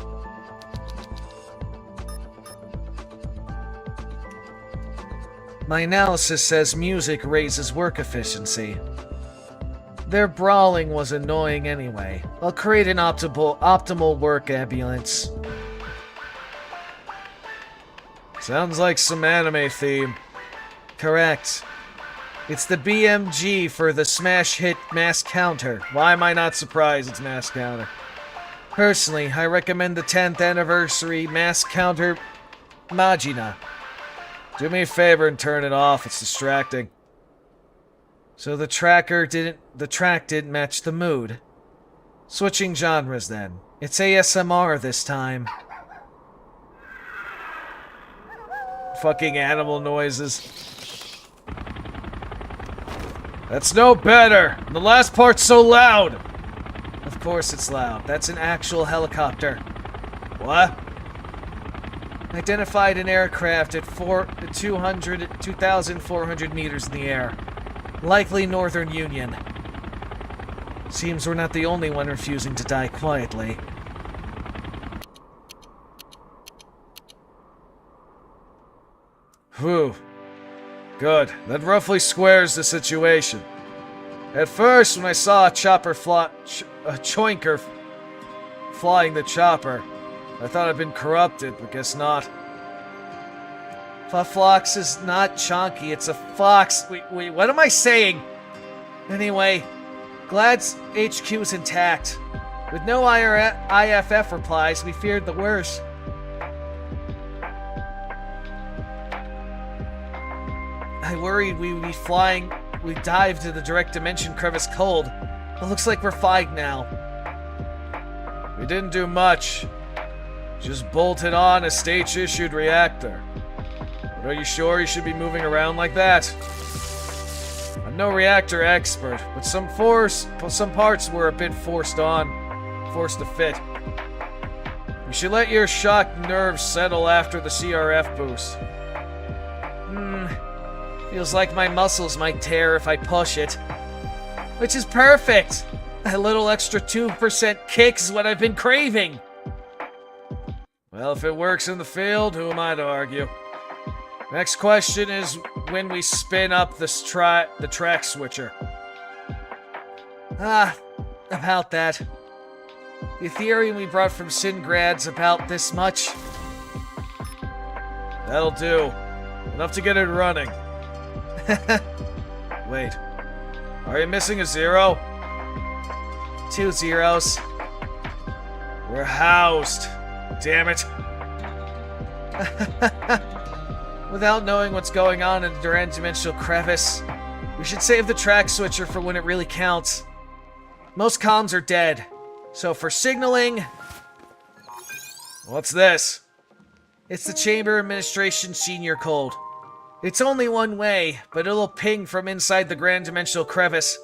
Speaker 1: My analysis says music raises work efficiency. Their brawling was annoying anyway. I'll create an optimal work ambience. Sounds like some anime theme. Correct. It's the BMG for the smash hit Mass Counter. Why am I not surprised it's Mass Counter? Personally, I recommend the 10th anniversary Mass Counter Magina. Do me a favor and turn it off, it's distracting. So the track didn't match the mood. Switching genres then. It's ASMR this time. Fucking animal noises. That's no better! The last part's so loud! Of course it's loud. That's an actual helicopter. What? Identified an aircraft at 2,400 meters in the air. Likely Northern Union. Seems we're not the only one refusing to die quietly. Whew. Good. That roughly squares the situation. At first, when I saw a choinker flying the chopper, I thought I'd been corrupted, but guess not. Pufflox is not chonky, it's a fox. Wait, what am I saying? Anyway, Glad's HQ is intact. With no IFF replies, we feared the worst. I worried we would be flying. We dived to the direct dimension crevice cold. It looks like we're fine now. We didn't do much. Just bolted on a stage-issued reactor. But are you sure you should be moving around like that? I'm no reactor expert, but some parts were a bit forced to fit. You should let your shocked nerves settle after the CRF boost. Feels like my muscles might tear if I push it. Which is perfect! A little extra 2% kick is what I've been craving! Well, if it works in the field, who am I to argue? Next question is when we spin up the track switcher. About that. The Ethereum we brought from Singrad's about this much. That'll do. Enough to get it running. Wait. Are you missing a 0? 2 zeros. We're housed. Damn it. Without knowing what's going on in the Durand-dimensional crevice, we should save the track switcher for when it really counts. Most comms are dead. So for signaling... What's this? It's the Chamber Administration Senior Code. It's only one way, but it'll ping from inside the Grand Dimensional Crevice.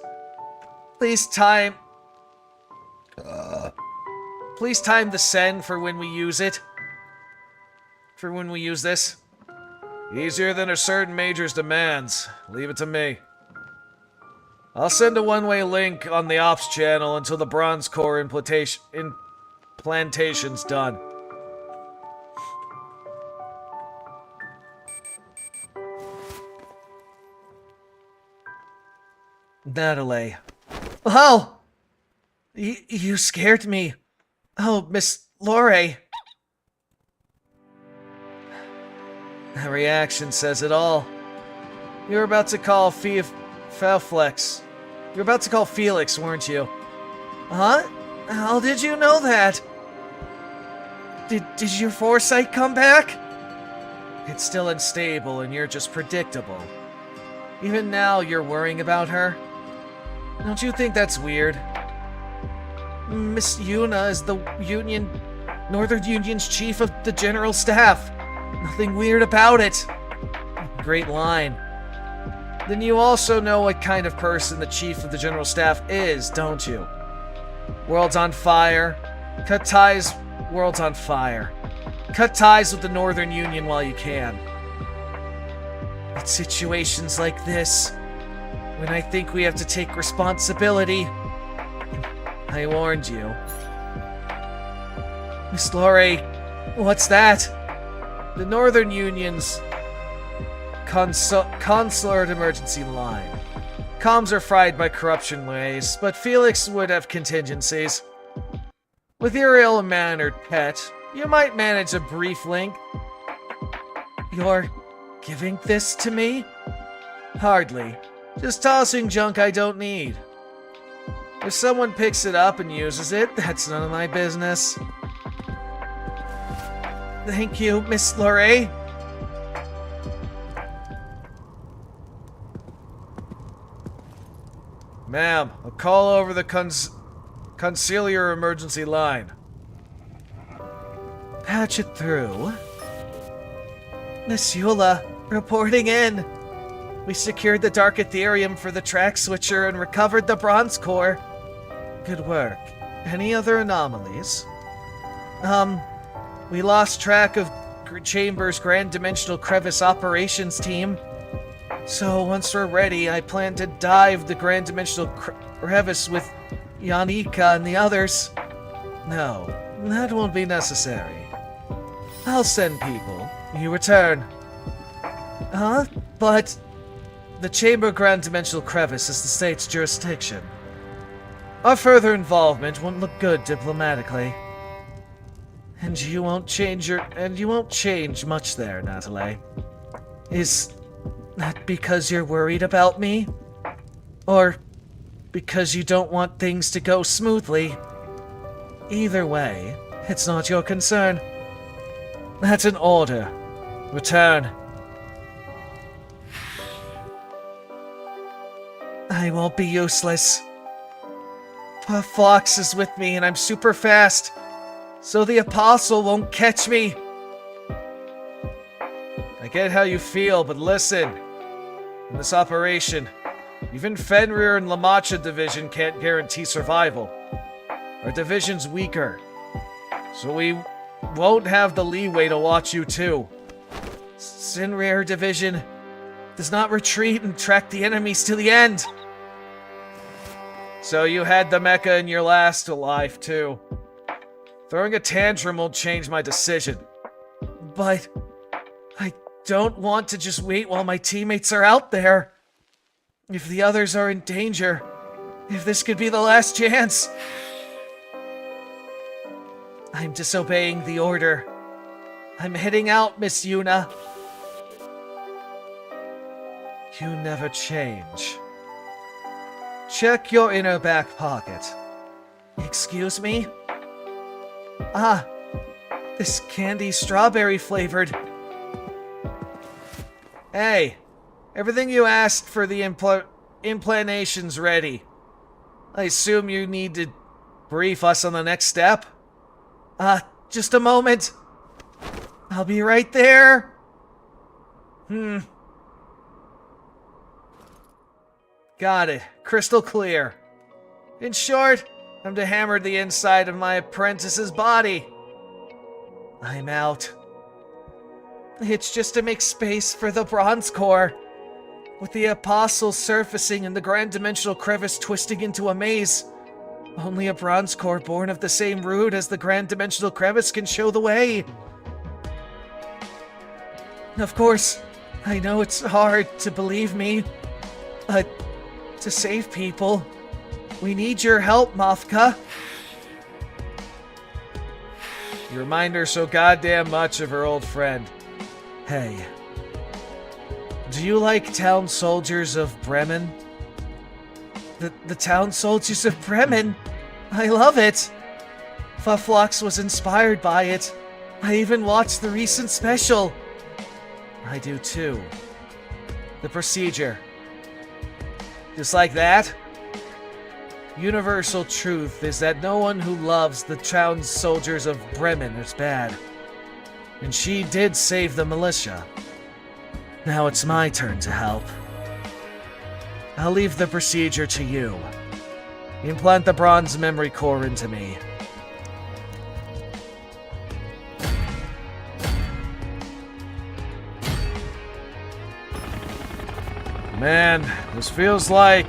Speaker 1: Please time the send for when we use it. For when we use this. Easier than a certain major's demands. Leave it to me. I'll send a one-way link on the ops channel until the bronze core implantation's done. Natalie. Oh! You scared me. Oh, Miss Lore. That reaction says it all. You were about to call Felix. You were about to call Felix, weren't you? Huh? How did you know that? Did your foresight come back? It's still unstable and you're just predictable. Even now, you're worrying about her? Don't you think that's weird? Miss Yuna is the Northern Union's chief of the General Staff. Nothing weird about it. Great line. Then you also know what kind of person the chief of the General Staff is, don't you? World's on fire. Cut ties, world's on fire. Cut ties with the Northern Union while you can. It's situations like this, when I think we have to take responsibility. I warned you. Miss Lore, what's that? The Northern Union's consular emergency line. Comms are fried by corruption ways, but Felix would have contingencies. With your ill-mannered pet, you might manage a brief link. You're giving this to me? Hardly. Just tossing junk I don't need. If someone picks it up and uses it, that's none of my business. Thank you, Miss Lore. Ma'am, a call over the conciliar emergency line. Patch it through. Miss Eula, reporting in. We secured the Dark Ethereum for the track switcher and recovered the bronze core. Good work. Any other anomalies? We lost track of Chamber's Grand Dimensional Crevice operations team. So once we're ready, I plan to dive the Grand Dimensional Crevice with Yanika and the others. No, that won't be necessary. I'll send people. You return. Huh? But the Chamber Grand Dimensional Crevice is the state's jurisdiction. Our further involvement won't look good diplomatically. And you won't change much there, Natalie. Is that because you're worried about me? Or because you don't want things to go smoothly? Either way, it's not your concern. That's an order. Return. I won't be useless. Fox is with me and I'm super fast, so the Apostle won't catch me. I get how you feel, but listen. In this operation, even Fenrir and Lamacha division can't guarantee survival. Our division's weaker, so we won't have the leeway to watch you too. Sinrare Division does not retreat and track the enemies to the end. So you had the mecha in your last life too. Throwing a tantrum won't change my decision. But I don't want to just wait while my teammates are out there. If the others are in danger, if this could be the last chance. I'm disobeying the order. I'm heading out, Miss Yuna. You never change. Check your inner back pocket. Excuse me? Ah, this candy's strawberry flavored. Hey, everything you asked for the implantation's ready. I assume you need to brief us on the next step? Just a moment. I'll be right there. Got it. Crystal clear. In short, I'm to hammer the inside of my apprentice's body. I'm out. It's just to make space for the bronze core. With the apostles surfacing and the grand dimensional crevice twisting into a maze, only a bronze core born of the same root as the grand dimensional crevice can show the way. Of course, I know it's hard to believe me, but to save people, we need your help, Mafka. You remind her so goddamn much of her old friend. Hey, do you like town soldiers of Bremen? The town soldiers of Bremen? I love it! Fuflox was inspired by it. I even watched the recent special. I do too. The procedure. Just like that? Universal truth is that no one who loves the town soldiers of Bremen is bad. And she did save the militia. Now it's my turn to help. I'll leave the procedure to you. Implant the bronze memory core into me. Man, this feels like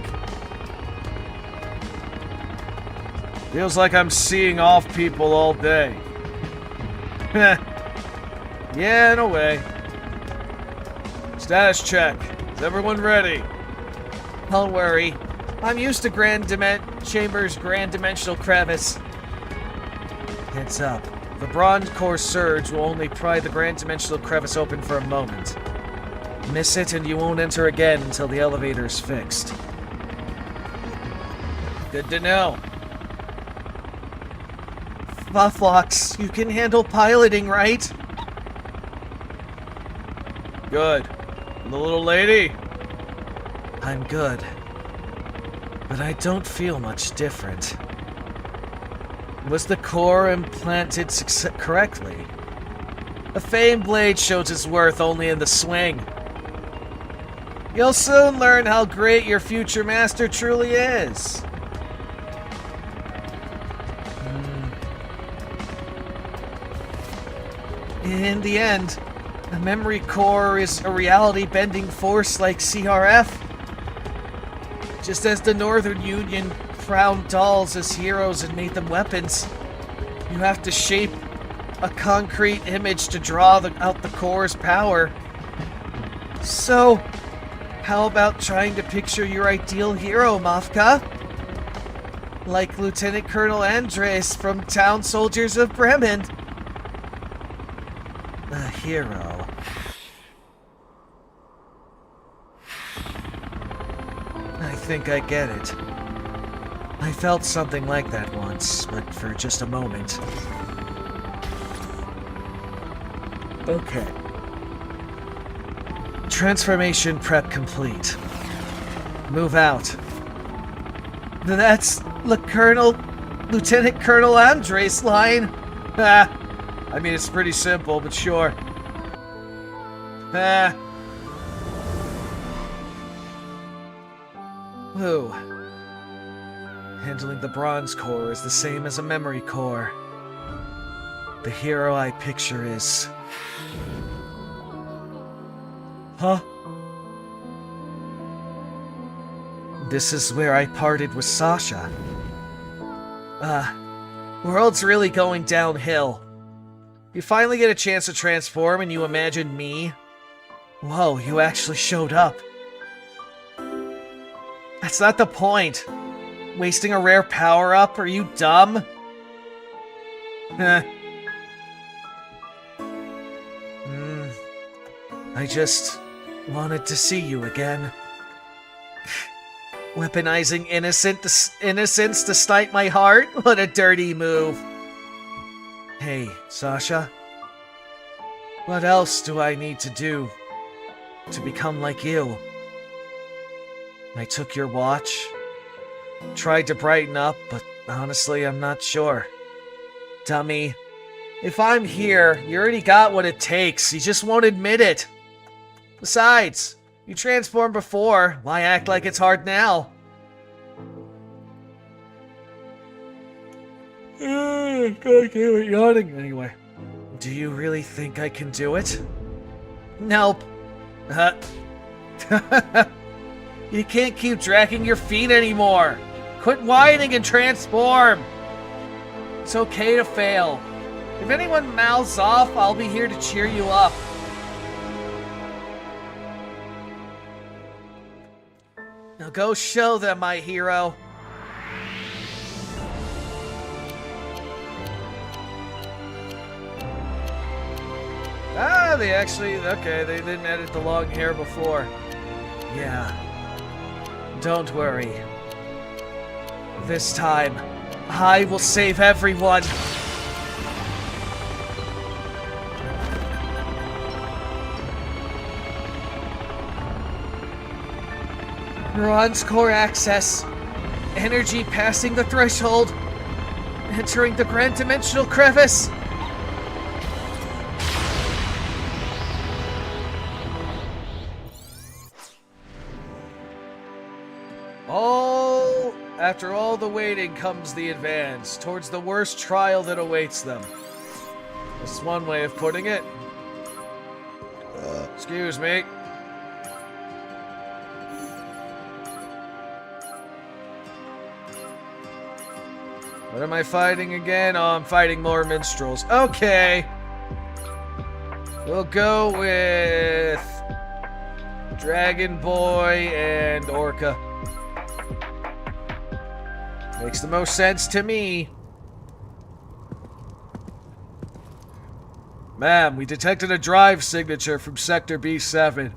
Speaker 1: I'm seeing off people all day. Yeah, in a way. Status check. Is everyone ready? Don't worry. I'm used to Chamber's grand dimensional crevice. Heads up. The bronze core surge will only pry the grand dimensional crevice open for a moment. Miss it and you won't enter again until the elevator's fixed. Good to know. Fuflox, you can handle piloting, right? Good. And the little lady? I'm good. But I don't feel much different. Was the core implanted correctly? A Fame Blade shows its worth only in the swing. You'll soon learn how great your future master truly is. In the end, a memory core is a reality-bending force like CRF. Just as the Northern Union crowned dolls as heroes and made them weapons, you have to shape a concrete image to draw out the core's power. So, how about trying to picture your ideal hero, Mafka? Like Lieutenant Colonel Andres from Town Soldiers of Bremen. A hero. I think I get it. I felt something like that once, but for just a moment. Okay. Transformation prep complete. Move out. That's Lieutenant Colonel Andres' line. I mean, it's pretty simple, but sure. Whew. Handling the bronze core is the same as a memory core. the hero I picture is... Huh? This is where I parted with Sasha. World's really going downhill. You finally get a chance to transform and you imagine me? Whoa, you actually showed up. That's not the point. Wasting a rare power-up? Are you dumb? I just wanted to see you again. Weaponizing innocence to snipe my heart? What a dirty move. Hey, Sasha. What else do I need to do to become like you? I took your watch, tried to brighten up, but honestly, I'm not sure. Dummy. If I'm here, you already got what it takes. You just won't admit it. Besides, you transformed before. Why act like it's hard now? God damn it, yawning. Anyway, do you really think I can do it? Nope. You can't keep dragging your feet anymore. Quit whining and transform. It's okay to fail. If anyone mouths off, I'll be here to cheer you up. Now go show them, my hero. Ah, they actually... Okay, they didn't edit the long hair before. Yeah. Don't worry. This time, I will save everyone. Bronze core access. Energy passing the threshold. Entering the grand dimensional crevice. After all the waiting comes the advance, towards the worst trial that awaits them. That's one way of putting it. Excuse me. What am I fighting again? Oh, I'm fighting more minstrels. Okay. We'll go with Dragon Boy and Orca. Makes the most sense to me. Ma'am, we detected a drive signature from Sector B7.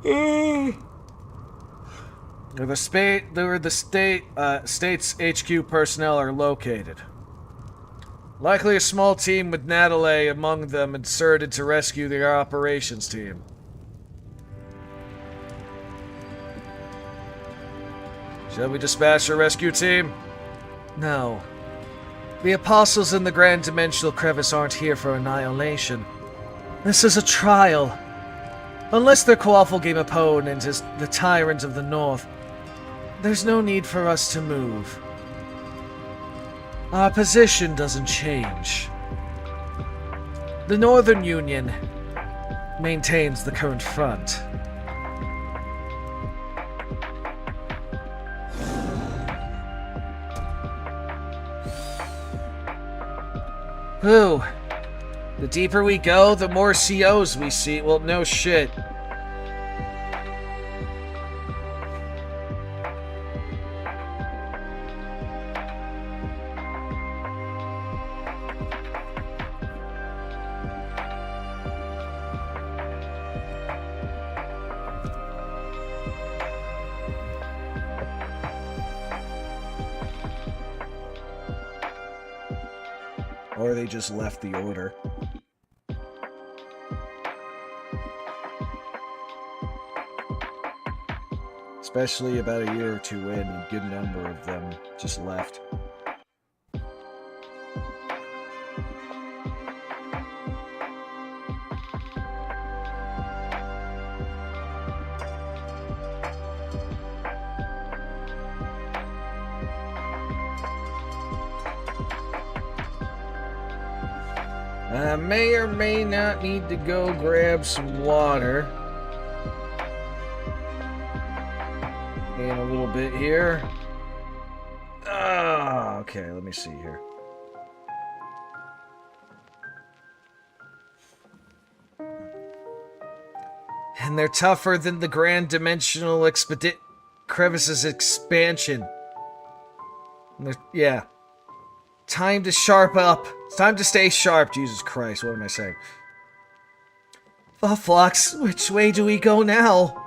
Speaker 1: Where the state's HQ personnel are located. Likely a small team with Natalie among them inserted to rescue the operations team. Shall we dispatch a rescue team? No. The apostles in the Grand Dimensional Crevice aren't here for annihilation. This is a trial. Unless their quaffle game opponent is the Tyrant of the North, there's no need for us to move. Our position doesn't change. The Northern Union maintains the current front. Ooh. The deeper we go, the more COs we see. Well, no shit. Or they just left the order. Especially about a year or two in, a good number of them just left. May or may not need to go grab some water. In a little bit here. Okay, let me see here. And they're tougher than the Grand Dimensional Crevice's expansion. Yeah. Time to sharp up. It's time to stay sharp. Jesus Christ, what am I saying? Vtuber, which way do we go now?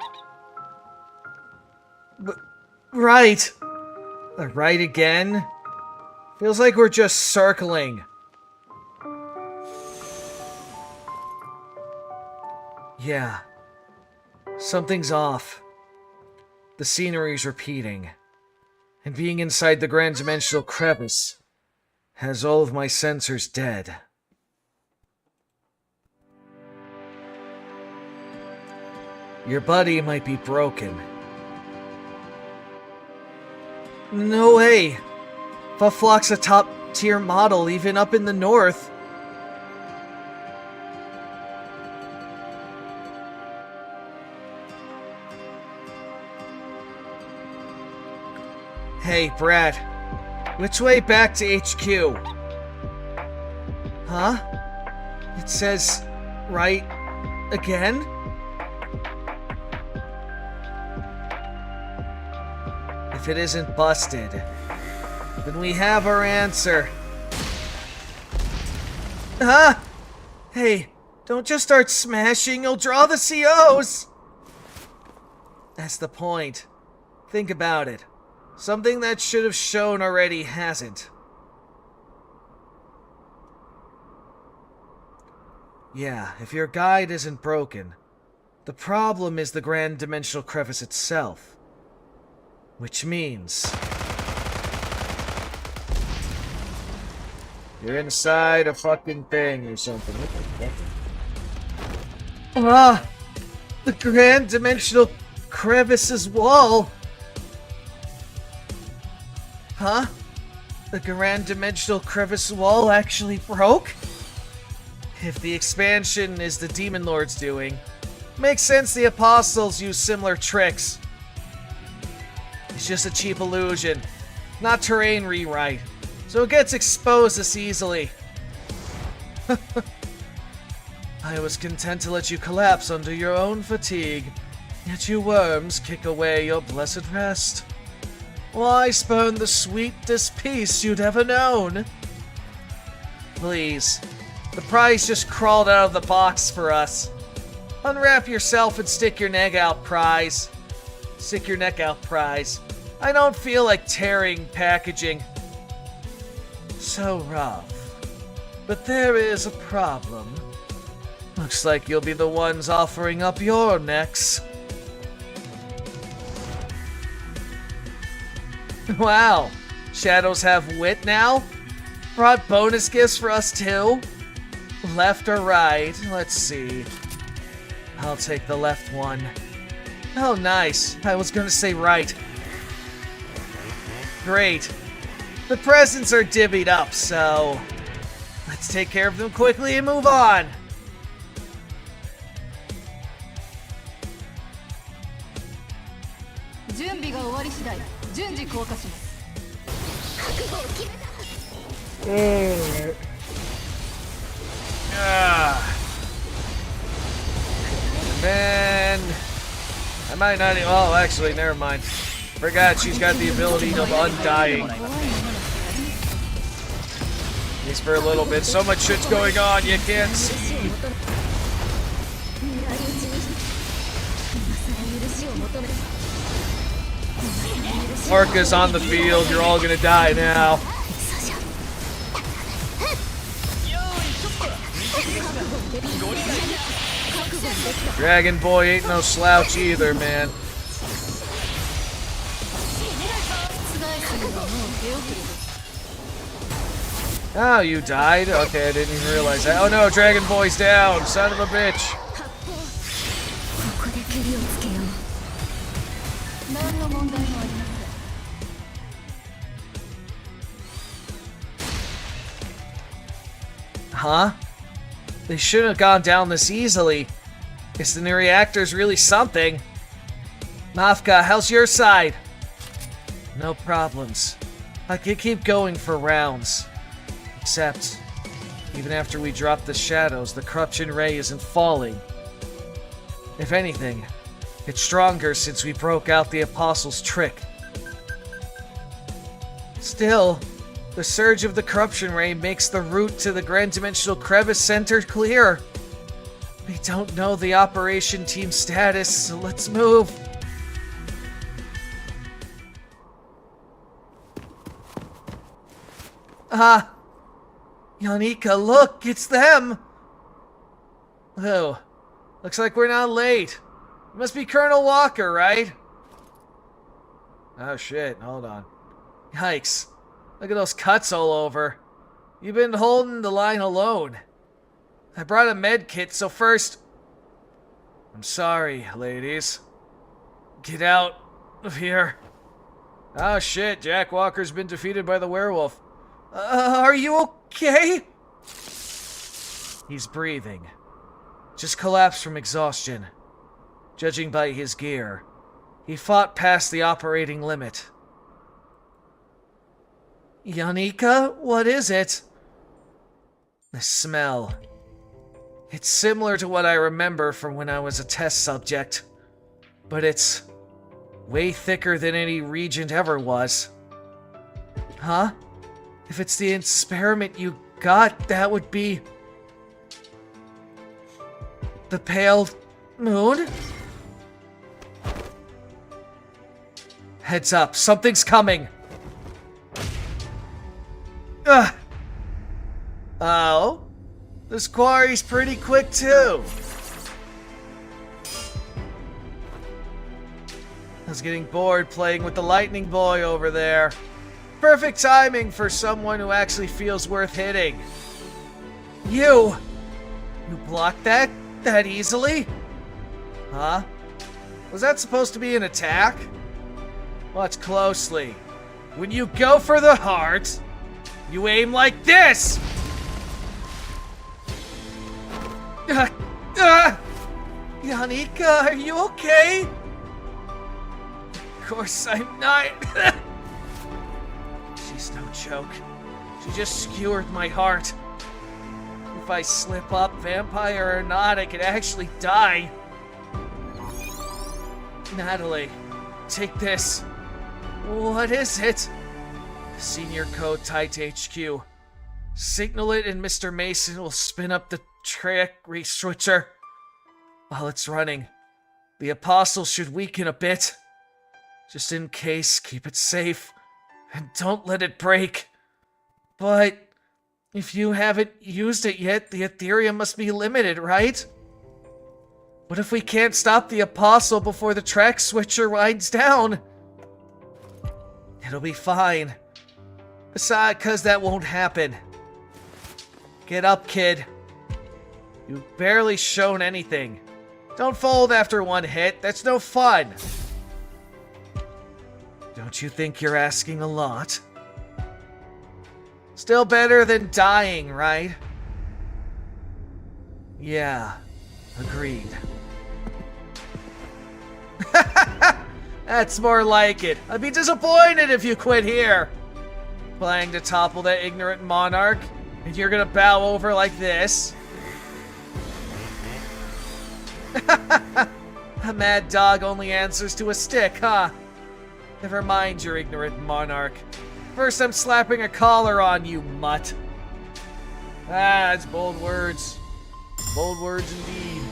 Speaker 1: Right. Right again? Feels like we're just circling. Yeah. Something's off. The scenery's repeating. And being inside the Grand Dimensional Crevice has all of my sensors dead. Your buddy might be broken. No way! Vtuber's a top-tier model, even up in the north. Hey, Brad. Which way back to HQ? Huh? It says... right... again? If it isn't busted, then we have our answer. Huh? Hey, don't just start smashing, you'll draw the COs! That's the point. Think about it. Something that should have shown already hasn't. Yeah, if your guide isn't broken, the problem is the Grand Dimensional Crevice itself. Which means... you're inside a fucking thing or something. The Grand Dimensional Crevice's wall! Huh? The Grand Dimensional Crevice wall actually broke? If the expansion is the Demon Lord's doing, makes sense the Apostles use similar tricks. It's just a cheap illusion, not terrain rewrite, so it gets exposed this easily. I was content to let you collapse under your own fatigue, yet you worms kick away your blessed rest. Why spurn the sweetest peace you'd ever known? Please, the prize just crawled out of the box for us. Unwrap yourself and stick your neck out, prize. Stick your neck out, prize. I don't feel like tearing packaging. So rough. But there is a problem. Looks like you'll be the ones offering up your necks. Wow. Shadows have wit now? Brought bonus gifts for us too? Left or right? Let's see. I'll take the left one. Oh, nice. I was gonna say right. Great. The presents are divvied up, so... let's take care of them quickly and move on. And then... I might not even... oh, actually, never mind. Forgot she's got the ability of undying. At least for a little bit. So much shit's going on, you can't see. Orca's on the field, you're all gonna die now. Dragon Boy ain't no slouch either, man. Oh, you died? Okay, I didn't even realize that. Oh no, Dragon Boy's down! Son of a bitch! Huh? They shouldn't have gone down this easily. Guess the new reactor's really something. Mafka, how's your side? No problems. I could keep going for rounds. Except, even after we drop the shadows, the corruption ray isn't falling. If anything, it's stronger since we broke out the Apostle's trick. Still, the surge of the corruption ray makes the route to the Grand Dimensional Crevice Center clear. We don't know the operation team status, so let's move. Yanika, look, it's them! Oh, looks like we're not late. It must be Colonel Walker, right? Oh shit, hold on. Yikes. Look at those cuts all over. You've been holding the line alone. I brought a med kit, so first... I'm sorry, ladies. Get out of here. Oh shit, Jack Walker's been defeated by the werewolf. Are you okay? He's breathing. Just collapsed from exhaustion. Judging by his gear, he fought past the operating limit. Yanika, what is it? The smell. It's similar to what I remember from when I was a test subject, but it's way thicker than any regent ever was. Huh? If it's the experiment you got, that would be... the pale moon? Heads up, something's coming! Ugh! Oh? This quarry's pretty quick too! I was getting bored playing with the lightning boy over there. Perfect timing for someone who actually feels worth hitting. You blocked that easily? Huh? Was that supposed to be an attack? Watch closely. When you go for the heart, you aim like this! Yanika, are you okay? Of course I'm not. She's no joke. She just skewered my heart. If I slip up, vampire or not, I could actually die. Natalie, take this. What is it? Senior code tied to HQ. Signal it and Mr. Mason will spin up the track re-switcher. While it's running, the Apostle should weaken a bit. Just in case, keep it safe. And don't let it break. But if you haven't used it yet, the Ethereum must be limited, right? What if we can't stop the Apostle before the track switcher winds down? It'll be fine. Besides, 'cause that won't happen. Get up, kid. You've barely shown anything. Don't fold after one hit. That's no fun. Don't you think you're asking a lot? Still better than dying, right? Yeah, agreed. That's more like it. I'd be disappointed if you quit here. Planning to topple that ignorant monarch, and you're gonna bow over like this? A mad dog only answers to a stick, huh? Never mind your ignorant monarch. First I'm slapping a collar on you, mutt. That's bold words. Bold words indeed.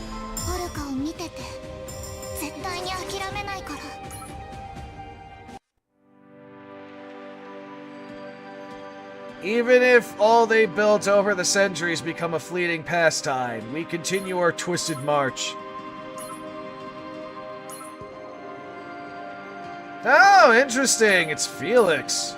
Speaker 1: Even if all they built over the centuries become a fleeting pastime, we continue our twisted march. Oh, interesting. It's Felix.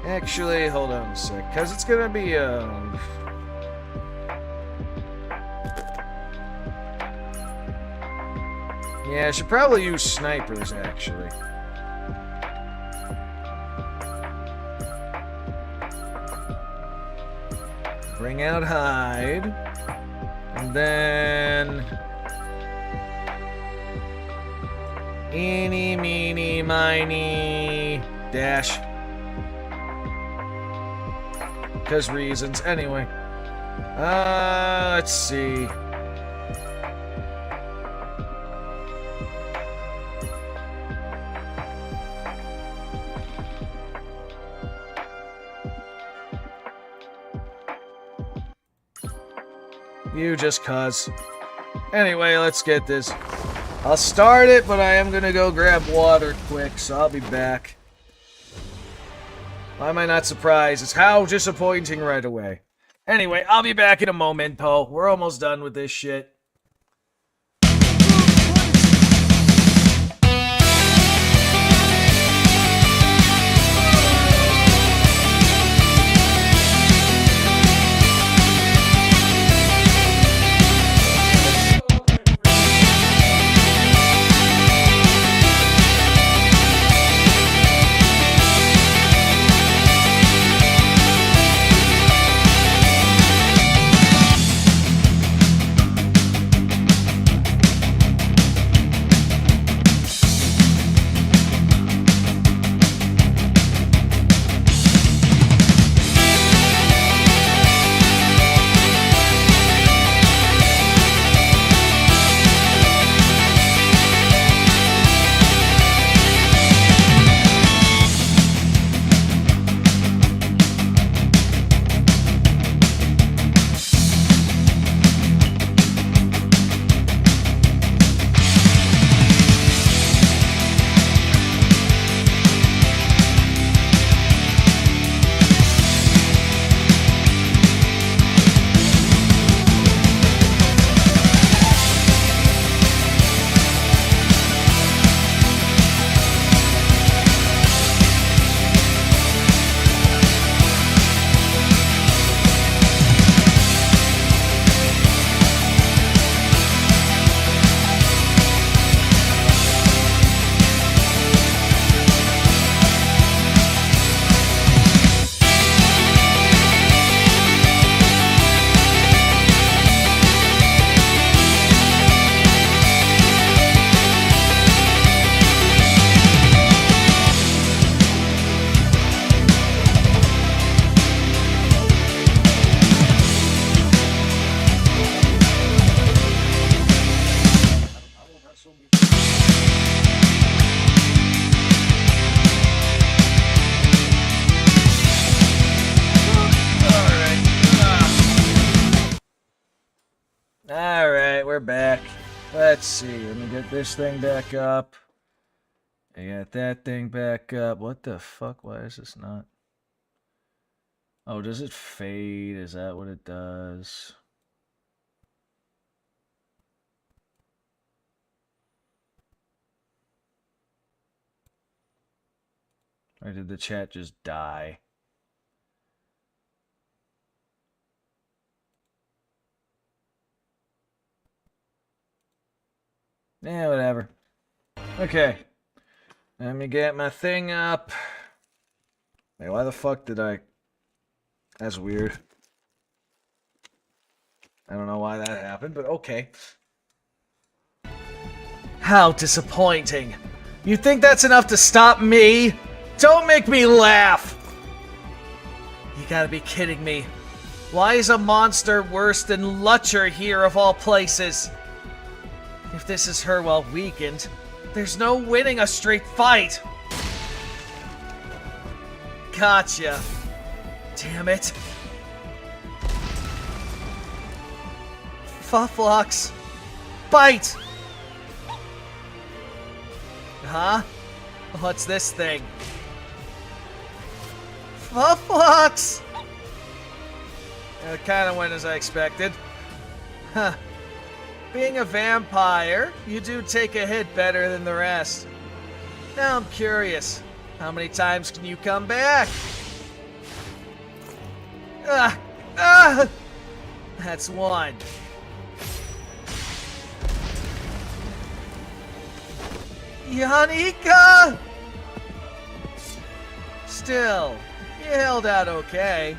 Speaker 1: Actually, hold on a sec, because it's gonna be, yeah, I should probably use snipers, actually. Bring out hide. And then... Eeny, meeny, miny, dash. Because reasons. Anyway. Let's see. You just cuz. Anyway, let's get this. I'll start it, but I am gonna go grab water quick, so I'll be back. Why am I not surprised? It's how disappointing right away. Anyway, I'll be back in a momento. We're almost done with this shit. Alright, we're back. Let's see. Let me get this thing back up. I got that thing back up. What the fuck? Why is this not? Oh, does it fade? Is that what it does? Or did the chat just die? Yeah, whatever. Okay. Let me get my thing up. Wait, why the fuck did I... That's weird. I don't know why that happened, but okay. How disappointing. You think that's enough to stop me? Don't make me laugh! You gotta be kidding me. Why is a monster worse than Lutcher here of all places? If this is her while weakened, there's no winning a straight fight! Gotcha. Damn it. Fufflocks. Bite! Huh? What's this thing? Fufflocks! It kinda went as I expected. Huh. Being a vampire, you do take a hit better than the rest. Now I'm curious, how many times can you come back? That's one. Yanika! Still, you held out okay.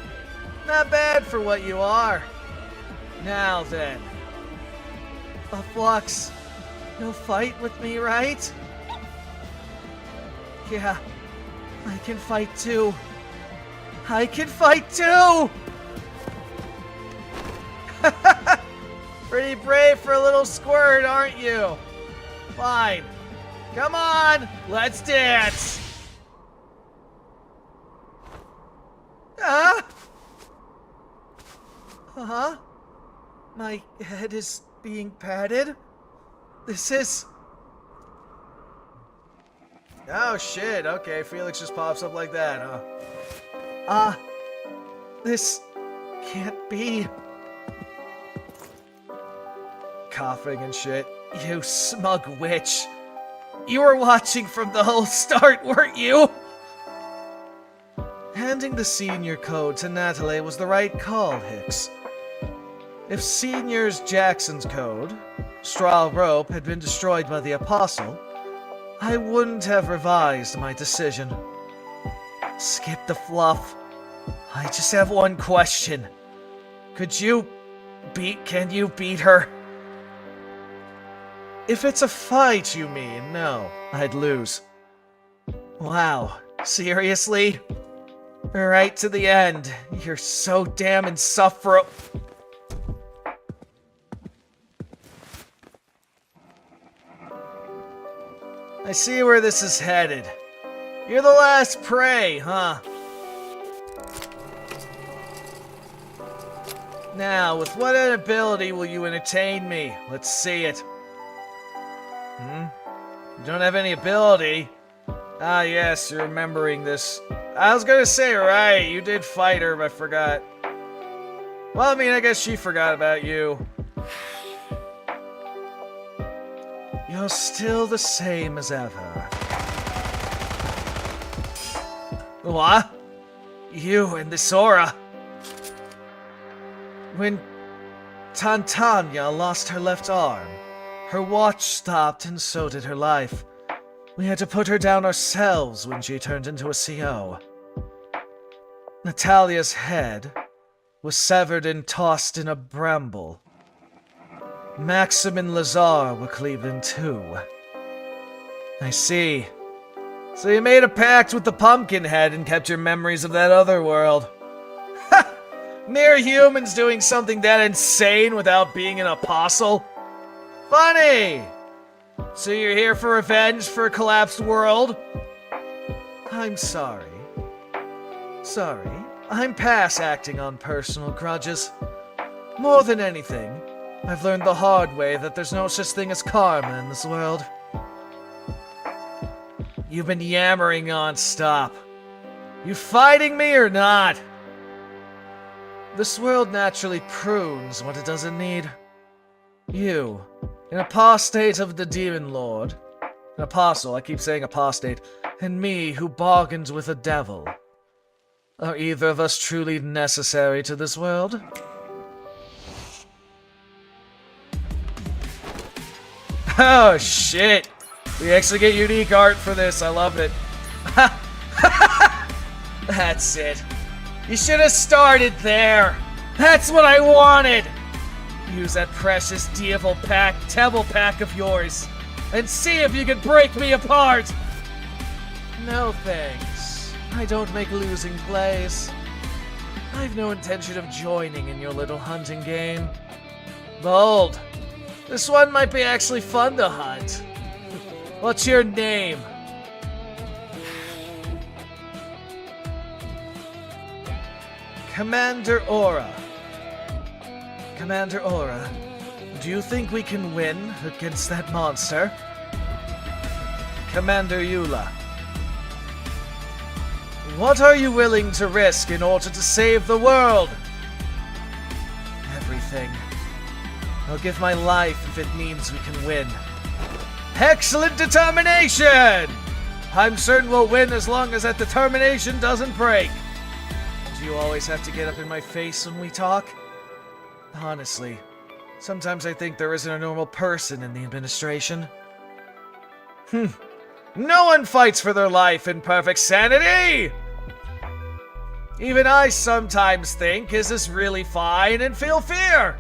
Speaker 1: Not bad for what you are. Now then. A Flux, you'll fight with me, right? Yeah, I can fight too. I can fight too! Pretty brave for a little squirt, aren't you? Fine. Come on, let's dance! Huh? My head is being patted? This is... Oh shit, okay, Felix just pops up like that, huh? This can't be. Coughing and shit. You smug witch. You were watching from the whole start, weren't you? Handing the senior code to Natalie was the right call, Hicks. If Senior's Jackson's code, Straw Rope, had been destroyed by the Apostle, I wouldn't have revised my decision. Skip the fluff. I just have one question. Can you beat her? If it's a fight, you mean, no, I'd lose. Wow, seriously? Right to the end. You're so damn insufferable. I see where this is headed. You're the last prey, huh? Now, with what ability will you entertain me? Let's see it. You don't have any ability? Ah, yes, you're remembering this. I was gonna say, right, you did fight her, but I forgot. Well, I mean, I guess she forgot about you. You're still the same as ever. What? You and this aura. When Tantanya lost her left arm, her watch stopped and so did her life. We had to put her down ourselves when she turned into a CO. Natalia's head was severed and tossed in a bramble. Maxim and Lazar were cleaved in two. I see. So you made a pact with the Pumpkinhead and kept your memories of that other world. Ha! Mere humans doing something that insane without being an apostle? Funny! So you're here for revenge for a collapsed world? I'm sorry. Sorry. I'm past acting on personal grudges. More than anything, I've learned the hard way that there's no such thing as karma in this world. You've been yammering non-stop. You fighting me or not? This world naturally prunes what it doesn't need. You, an apostate of the Demon Lord, an apostle, I keep saying apostate, and me who bargains with a devil. Are either of us truly necessary to this world? Oh shit! We actually get unique art for this, I love it. That's it. You should have started there! That's what I wanted! Use that precious devil pack of yours, and see if you can break me apart! No thanks. I don't make losing plays. I've no intention of joining in your little hunting game. Bold. This one might be actually fun to hunt. What's your name? Commander Aura. Commander Aura, do you think we can win against that monster? Commander Eula. What are you willing to risk in order to save the world? Everything. I'll give my life if it means we can win. Excellent determination! I'm certain we'll win as long as that determination doesn't break. Do you always have to get up in my face when we talk? Honestly, sometimes I think there isn't a normal person in the administration. No one fights for their life in perfect sanity! Even I sometimes think, is this really fine, and feel fear!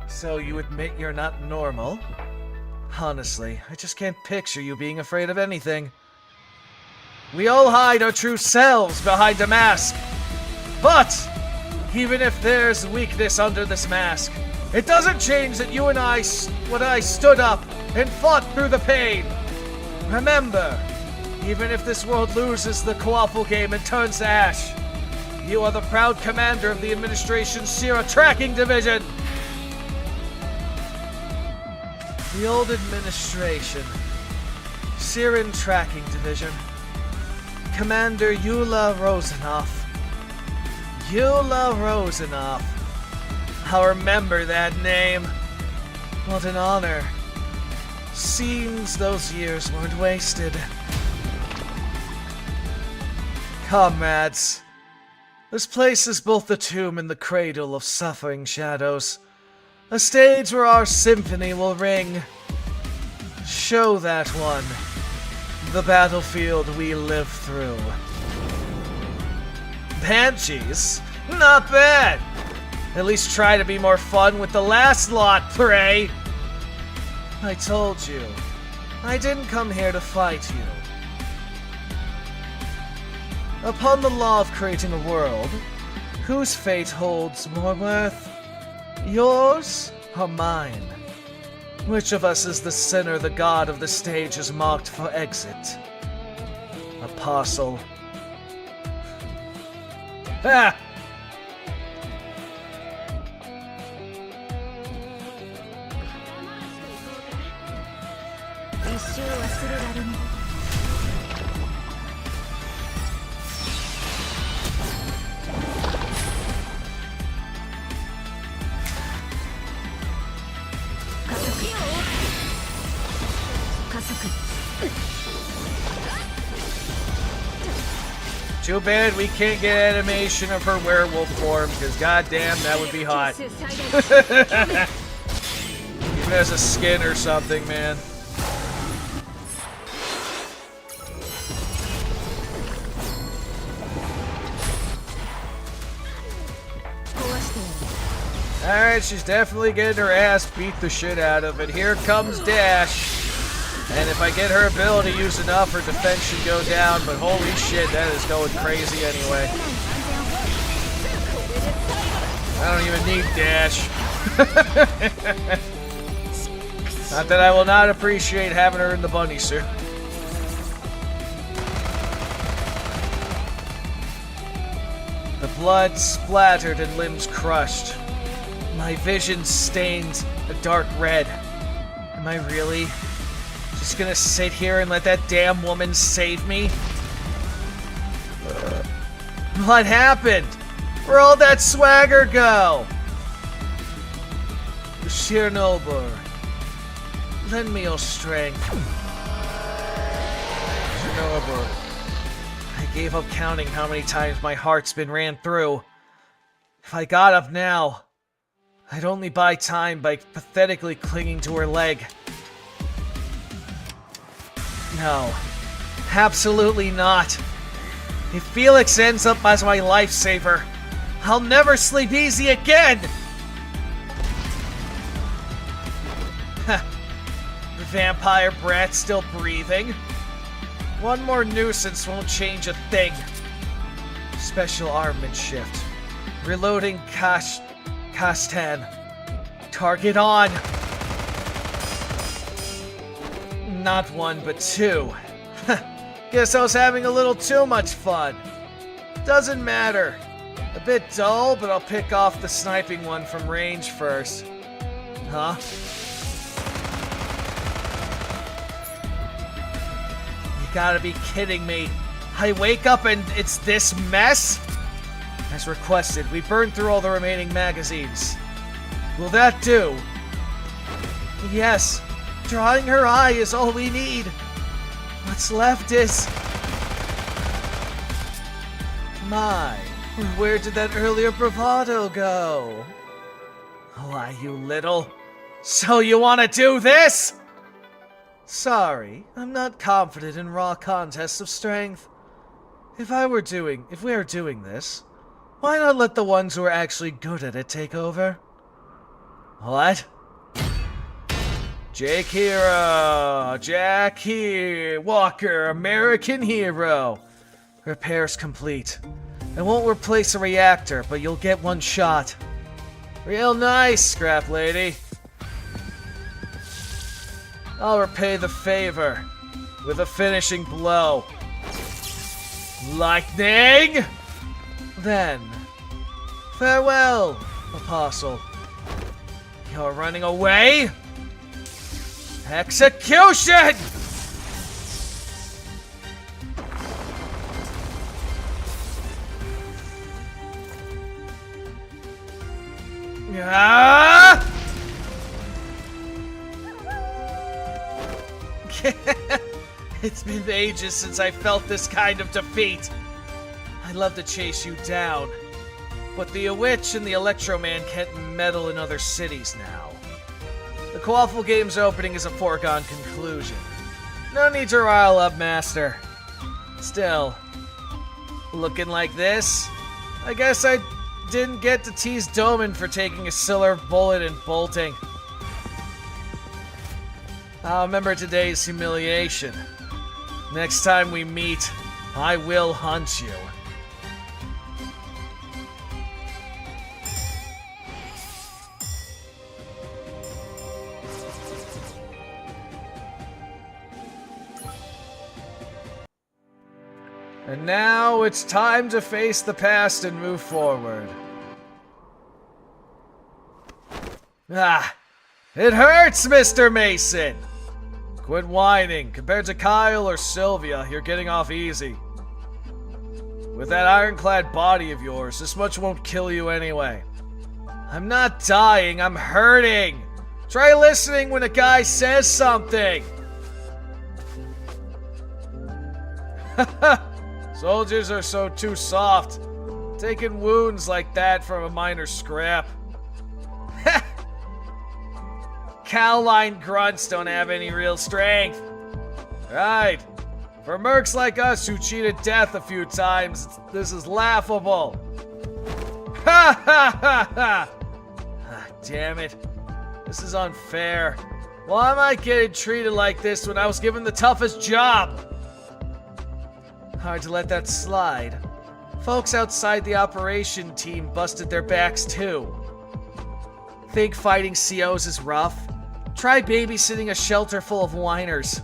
Speaker 1: So you admit you're not normal? Honestly, I just can't picture you being afraid of anything. We all hide our true selves behind a mask. But, even if there's weakness under this mask, it doesn't change that you and I stood up and fought through the pain. Remember, even if this world loses the Quaffle game and turns to ash, you are the proud commander of the administration's Sierra Tracking Division. The old administration. Siren Tracking Division. Commander Eula Rosenoff. Eula Rosenoff. I'll remember that name. What an honor. Seems those years weren't wasted. Comrades, this place is both the tomb and the cradle of suffering shadows. A stage where our symphony will ring. Show that one. The battlefield we live through. Banshees? Not bad! At least try to be more fun with the last lot, Prey! I told you. I didn't come here to fight you. Upon the law of creating a world, whose fate holds more worth? Yours or mine? Which of us is the sinner the god of the stage has marked for exit? Apostle. Ha! Too bad we can't get animation of her werewolf form, because goddamn, that would be hot. Even as a skin or something, man. Alright, she's definitely getting her ass beat the shit out of, and here comes Dash. And if I get her ability used enough, her defense should go down, but holy shit, that is going crazy anyway. I don't even need Dash. Not that I will not appreciate having her in the bunny suit. The blood splattered and limbs crushed. My vision stained a dark red. Am I really just gonna sit here and let that damn woman save me? What happened? Where'd all that swagger go? Chernobyl, lend me your strength. Chernobyl, I gave up counting how many times my heart's been ran through. If I got up now, I'd only buy time by pathetically clinging to her leg. No, absolutely not. If Felix ends up as my lifesaver, I'll never sleep easy again! The vampire brat's still breathing. One more nuisance won't change a thing. Special armament shift. Reloading Kastan. Target on! Not one, but two. Guess I was having a little too much fun. Doesn't matter. A bit dull, but I'll pick off the sniping one from range first. Huh? You gotta be kidding me. I wake up and it's this mess? As requested, we burned through all the remaining magazines. Will that do? Yes. Drawing her eye is all we need. What's left is... My, where did that earlier bravado go? Why, you little... So you want to do this? Sorry, I'm not confident in raw contests of strength. If we are doing this, why not let the ones who are actually good at it take over? What? Jake Hero! Jack here! Walker, American hero! Repairs complete. I won't replace a reactor, but you'll get one shot. Real nice, Scrap Lady. I'll repay the favor with a finishing blow. Lightning! Then, farewell, Apostle. You're running away? Execution! Ah! It's been ages since I felt this kind of defeat. I'd love to chase you down, but the Witch and the Electro Man can't meddle in other cities now. The Quaffle Game's opening is a foregone conclusion. No need to rile up, Master. Still, looking like this, I guess I didn't get to tease Omen for taking a silver bullet and bolting. I'll remember today's humiliation. Next time we meet, I will hunt you. And now it's time to face the past and move forward. Ah, it hurts, Mr. Mason! Quit whining. Compared to Kyle or Sylvia, you're getting off easy. With that ironclad body of yours, this much won't kill you anyway. I'm not dying, I'm hurting! Try listening when a guy says something! Soldiers are so too soft. Taking wounds like that from a minor scrap. Cowline grunts don't have any real strength. Right. For mercs like us who cheated death a few times, this is laughable. Ha ha ha ha! Damn it. This is unfair. Why am I getting treated like this when I was given the toughest job? Hard to let that slide. Folks outside the operation team busted their backs too. Think fighting COs is rough? Try babysitting a shelter full of whiners.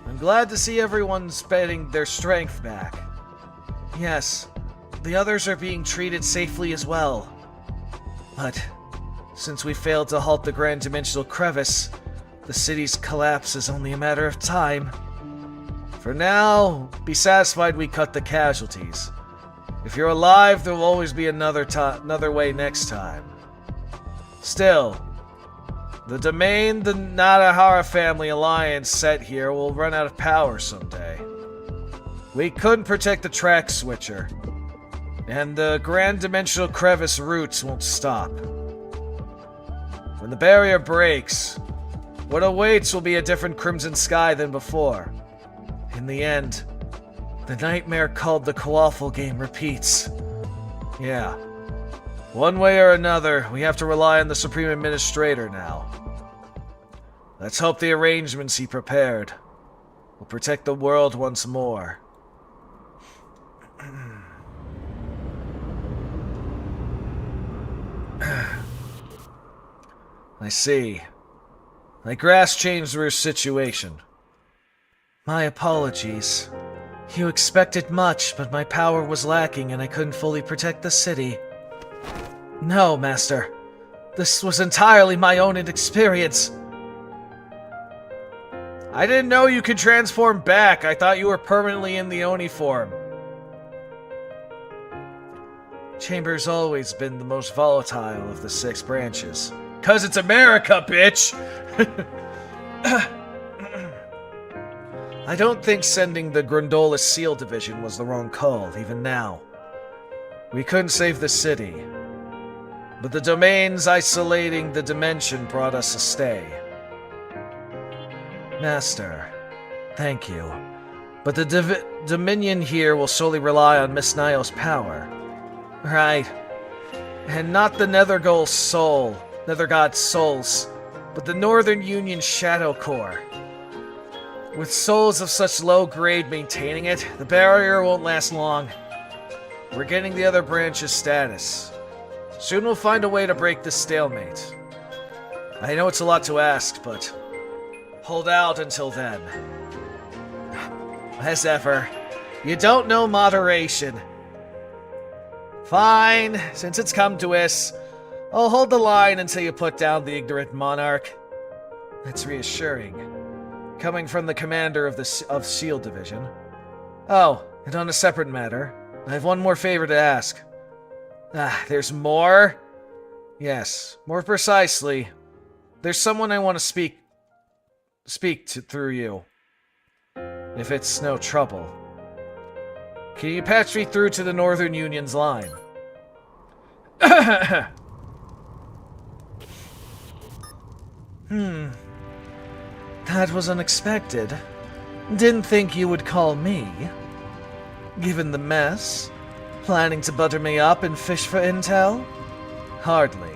Speaker 1: I'm glad to see everyone's getting their strength back. Yes, the others are being treated safely as well. But since we failed to halt the Grand Dimensional Crevice, the city's collapse is only a matter of time. For now, be satisfied we cut the casualties. If you're alive, there will always be another way next time. Still, the domain the Nadahara family alliance set here will run out of power someday. We couldn't protect the track switcher, and the Grand Dimensional Crevice roots won't stop. When the barrier breaks, what awaits will be a different Crimson Sky than before. In the end, the nightmare called the Quaffle Game repeats. Yeah. One way or another, we have to rely on the Supreme Administrator now. Let's hope the arrangements he prepared will protect the world once more. I see. I grasp Chainsworth's situation. My apologies. You expected much, but my power was lacking and I couldn't fully protect the city. No, Master. This was entirely my own experience. I didn't know you could transform back. I thought you were permanently in the Oni form. Chamber's always been the most volatile of the 6 branches. 'Cause it's America, bitch! I don't think sending the Grundola SEAL Division was the wrong call, even now. We couldn't save the city. But the domains isolating the dimension brought us a stay. Master, thank you. But the Dominion here will solely rely on Miss Niall's power. Right. And not the Nethergod's souls, but the Northern Union Shadow Corps. With souls of such low grade maintaining it, the barrier won't last long. We're getting the other branch's status. Soon we'll find a way to break this stalemate. I know it's a lot to ask, but hold out until then. As ever, you don't know moderation. Fine, since it's come to this, I'll hold the line until you put down the ignorant monarch. That's reassuring. Coming from the commander of SHIELD Division. Oh, and on a separate matter, I have one more favor to ask. There's more? Yes, more precisely, there's someone I want to speak to through you. If it's no trouble. Can you patch me through to the Northern Union's line? That was unexpected. Didn't think you would call me. Given the mess, planning to butter me up and fish for intel? Hardly.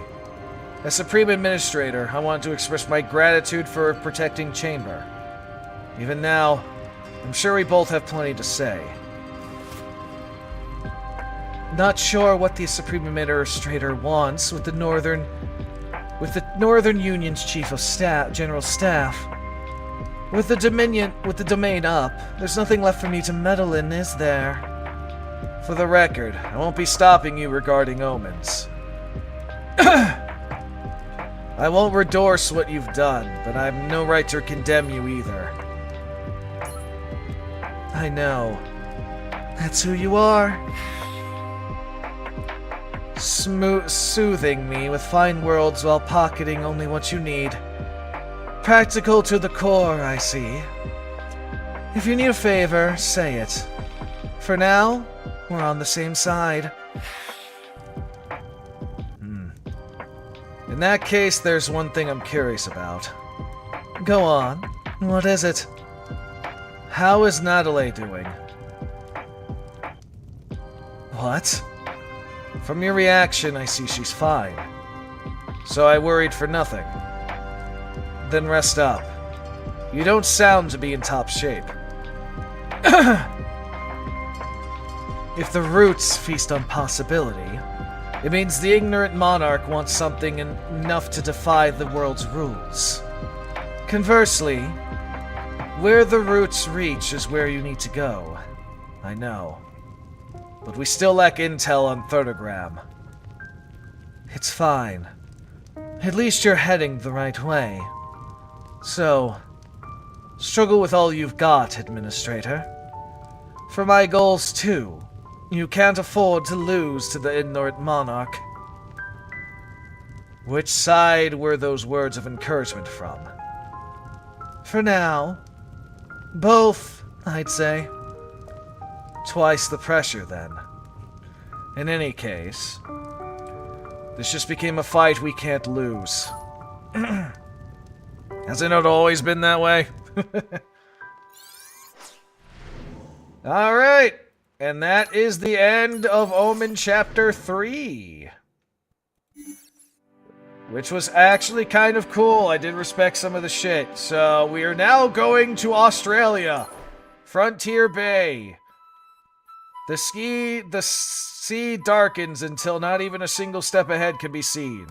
Speaker 1: As Supreme Administrator, I want to express my gratitude for protecting Chamber. Even now, I'm sure we both have plenty to say. Not sure what the Supreme Administrator wants with the Northern Union's Chief of Staff, General Staff. With the domain up, there's nothing left for me to meddle in, is there? For the record, I won't be stopping you regarding omens. I won't endorse what you've done, but I have no right to condemn you either. I know. That's who you are. Soothing me with fine words while pocketing only what you need. Practical to the core, I see. If you need a favor, say it. For now, we're on the same side. In that case, there's one thing I'm curious about. Go on. What is it? How is Natalie doing? What? From your reaction, I see she's fine. So I worried for nothing. Then rest up. You don't sound to be in top shape. If the roots feast on possibility, it means the ignorant monarch wants something enough to defy the world's rules. Conversely, where the roots reach is where you need to go. I know. But we still lack intel on Thirdogram. It's fine. At least you're heading the right way. So, struggle with all you've got, Administrator. For my goals, too. You can't afford to lose to the ignorant monarch. Which side were those words of encouragement from? For now, both, I'd say. Twice the pressure, then. In any case, this just became a fight we can't lose. Has it not always been that way? Alright, and that is the end of Omen Chapter 3. Which was actually kind of cool. I did respect some of the shit. So, we are now going to Australia. Frontier Bay. The sea darkens until not even a single step ahead can be seen.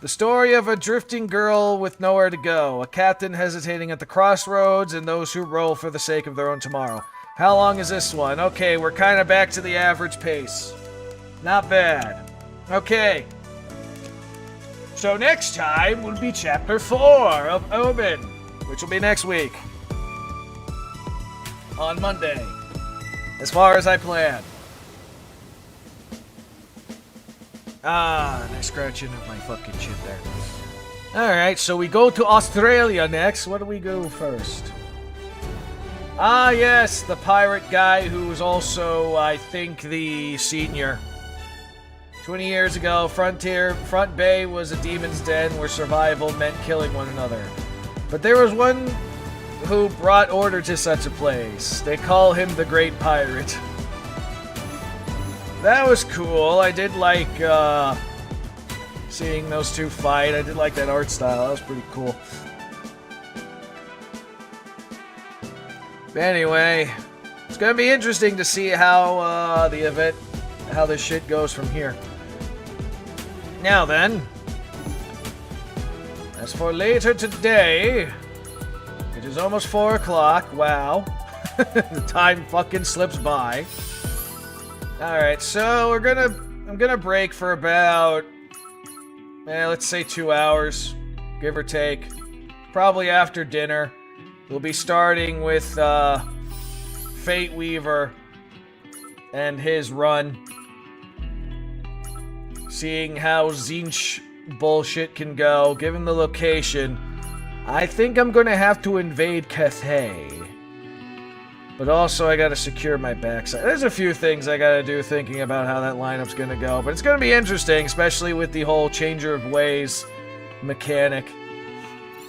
Speaker 1: The story of a drifting girl with nowhere to go, a captain hesitating at the crossroads, and those who roll for the sake of their own tomorrow. How long is this one? Okay, we're kind of back to the average pace. Not bad. Okay. So next time will be Chapter 4 of Omen, which will be next week. On Monday. As far as I plan. Nice scratching of my fucking shit there. Alright, so we go to Australia next. What do we go first? Ah, yes, the pirate guy who's also, I think, the senior. 20 years ago, Front Bay was a demon's den where survival meant killing one another. But there was one who brought order to such a place. They call him the Great Pirate. That was cool. I did like seeing those two fight. I did like that art style. That was pretty cool. But anyway, it's gonna be interesting to see how the event, how this shit goes from here. Now then, as for later today, it is almost 4 o'clock. Wow. The time fucking slips by. Alright, so I'm gonna break for about, let's say 2 hours, give or take. Probably after dinner. We'll be starting with Fate Weaver and his run. Seeing how Zinch bullshit can go, given the location. I think I'm gonna have to invade Cathay. But also I gotta secure my backside. There's a few things I gotta do thinking about how that lineup's gonna go. But it's gonna be interesting, especially with the whole changer of ways mechanic.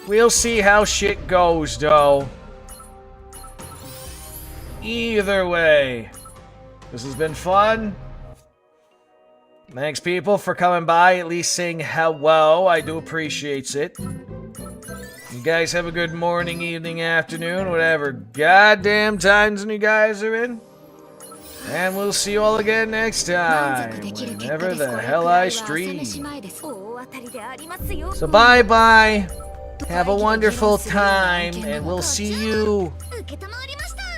Speaker 1: We'll see how shit goes, though. Either way, this has been fun. Thanks, people, for coming by, at least saying hello. I do appreciate it. You guys have a good morning, evening, afternoon, whatever goddamn time zone you guys are in. And we'll see you all again next time, whenever the hell I stream. So bye-bye. Have a wonderful time, and we'll see you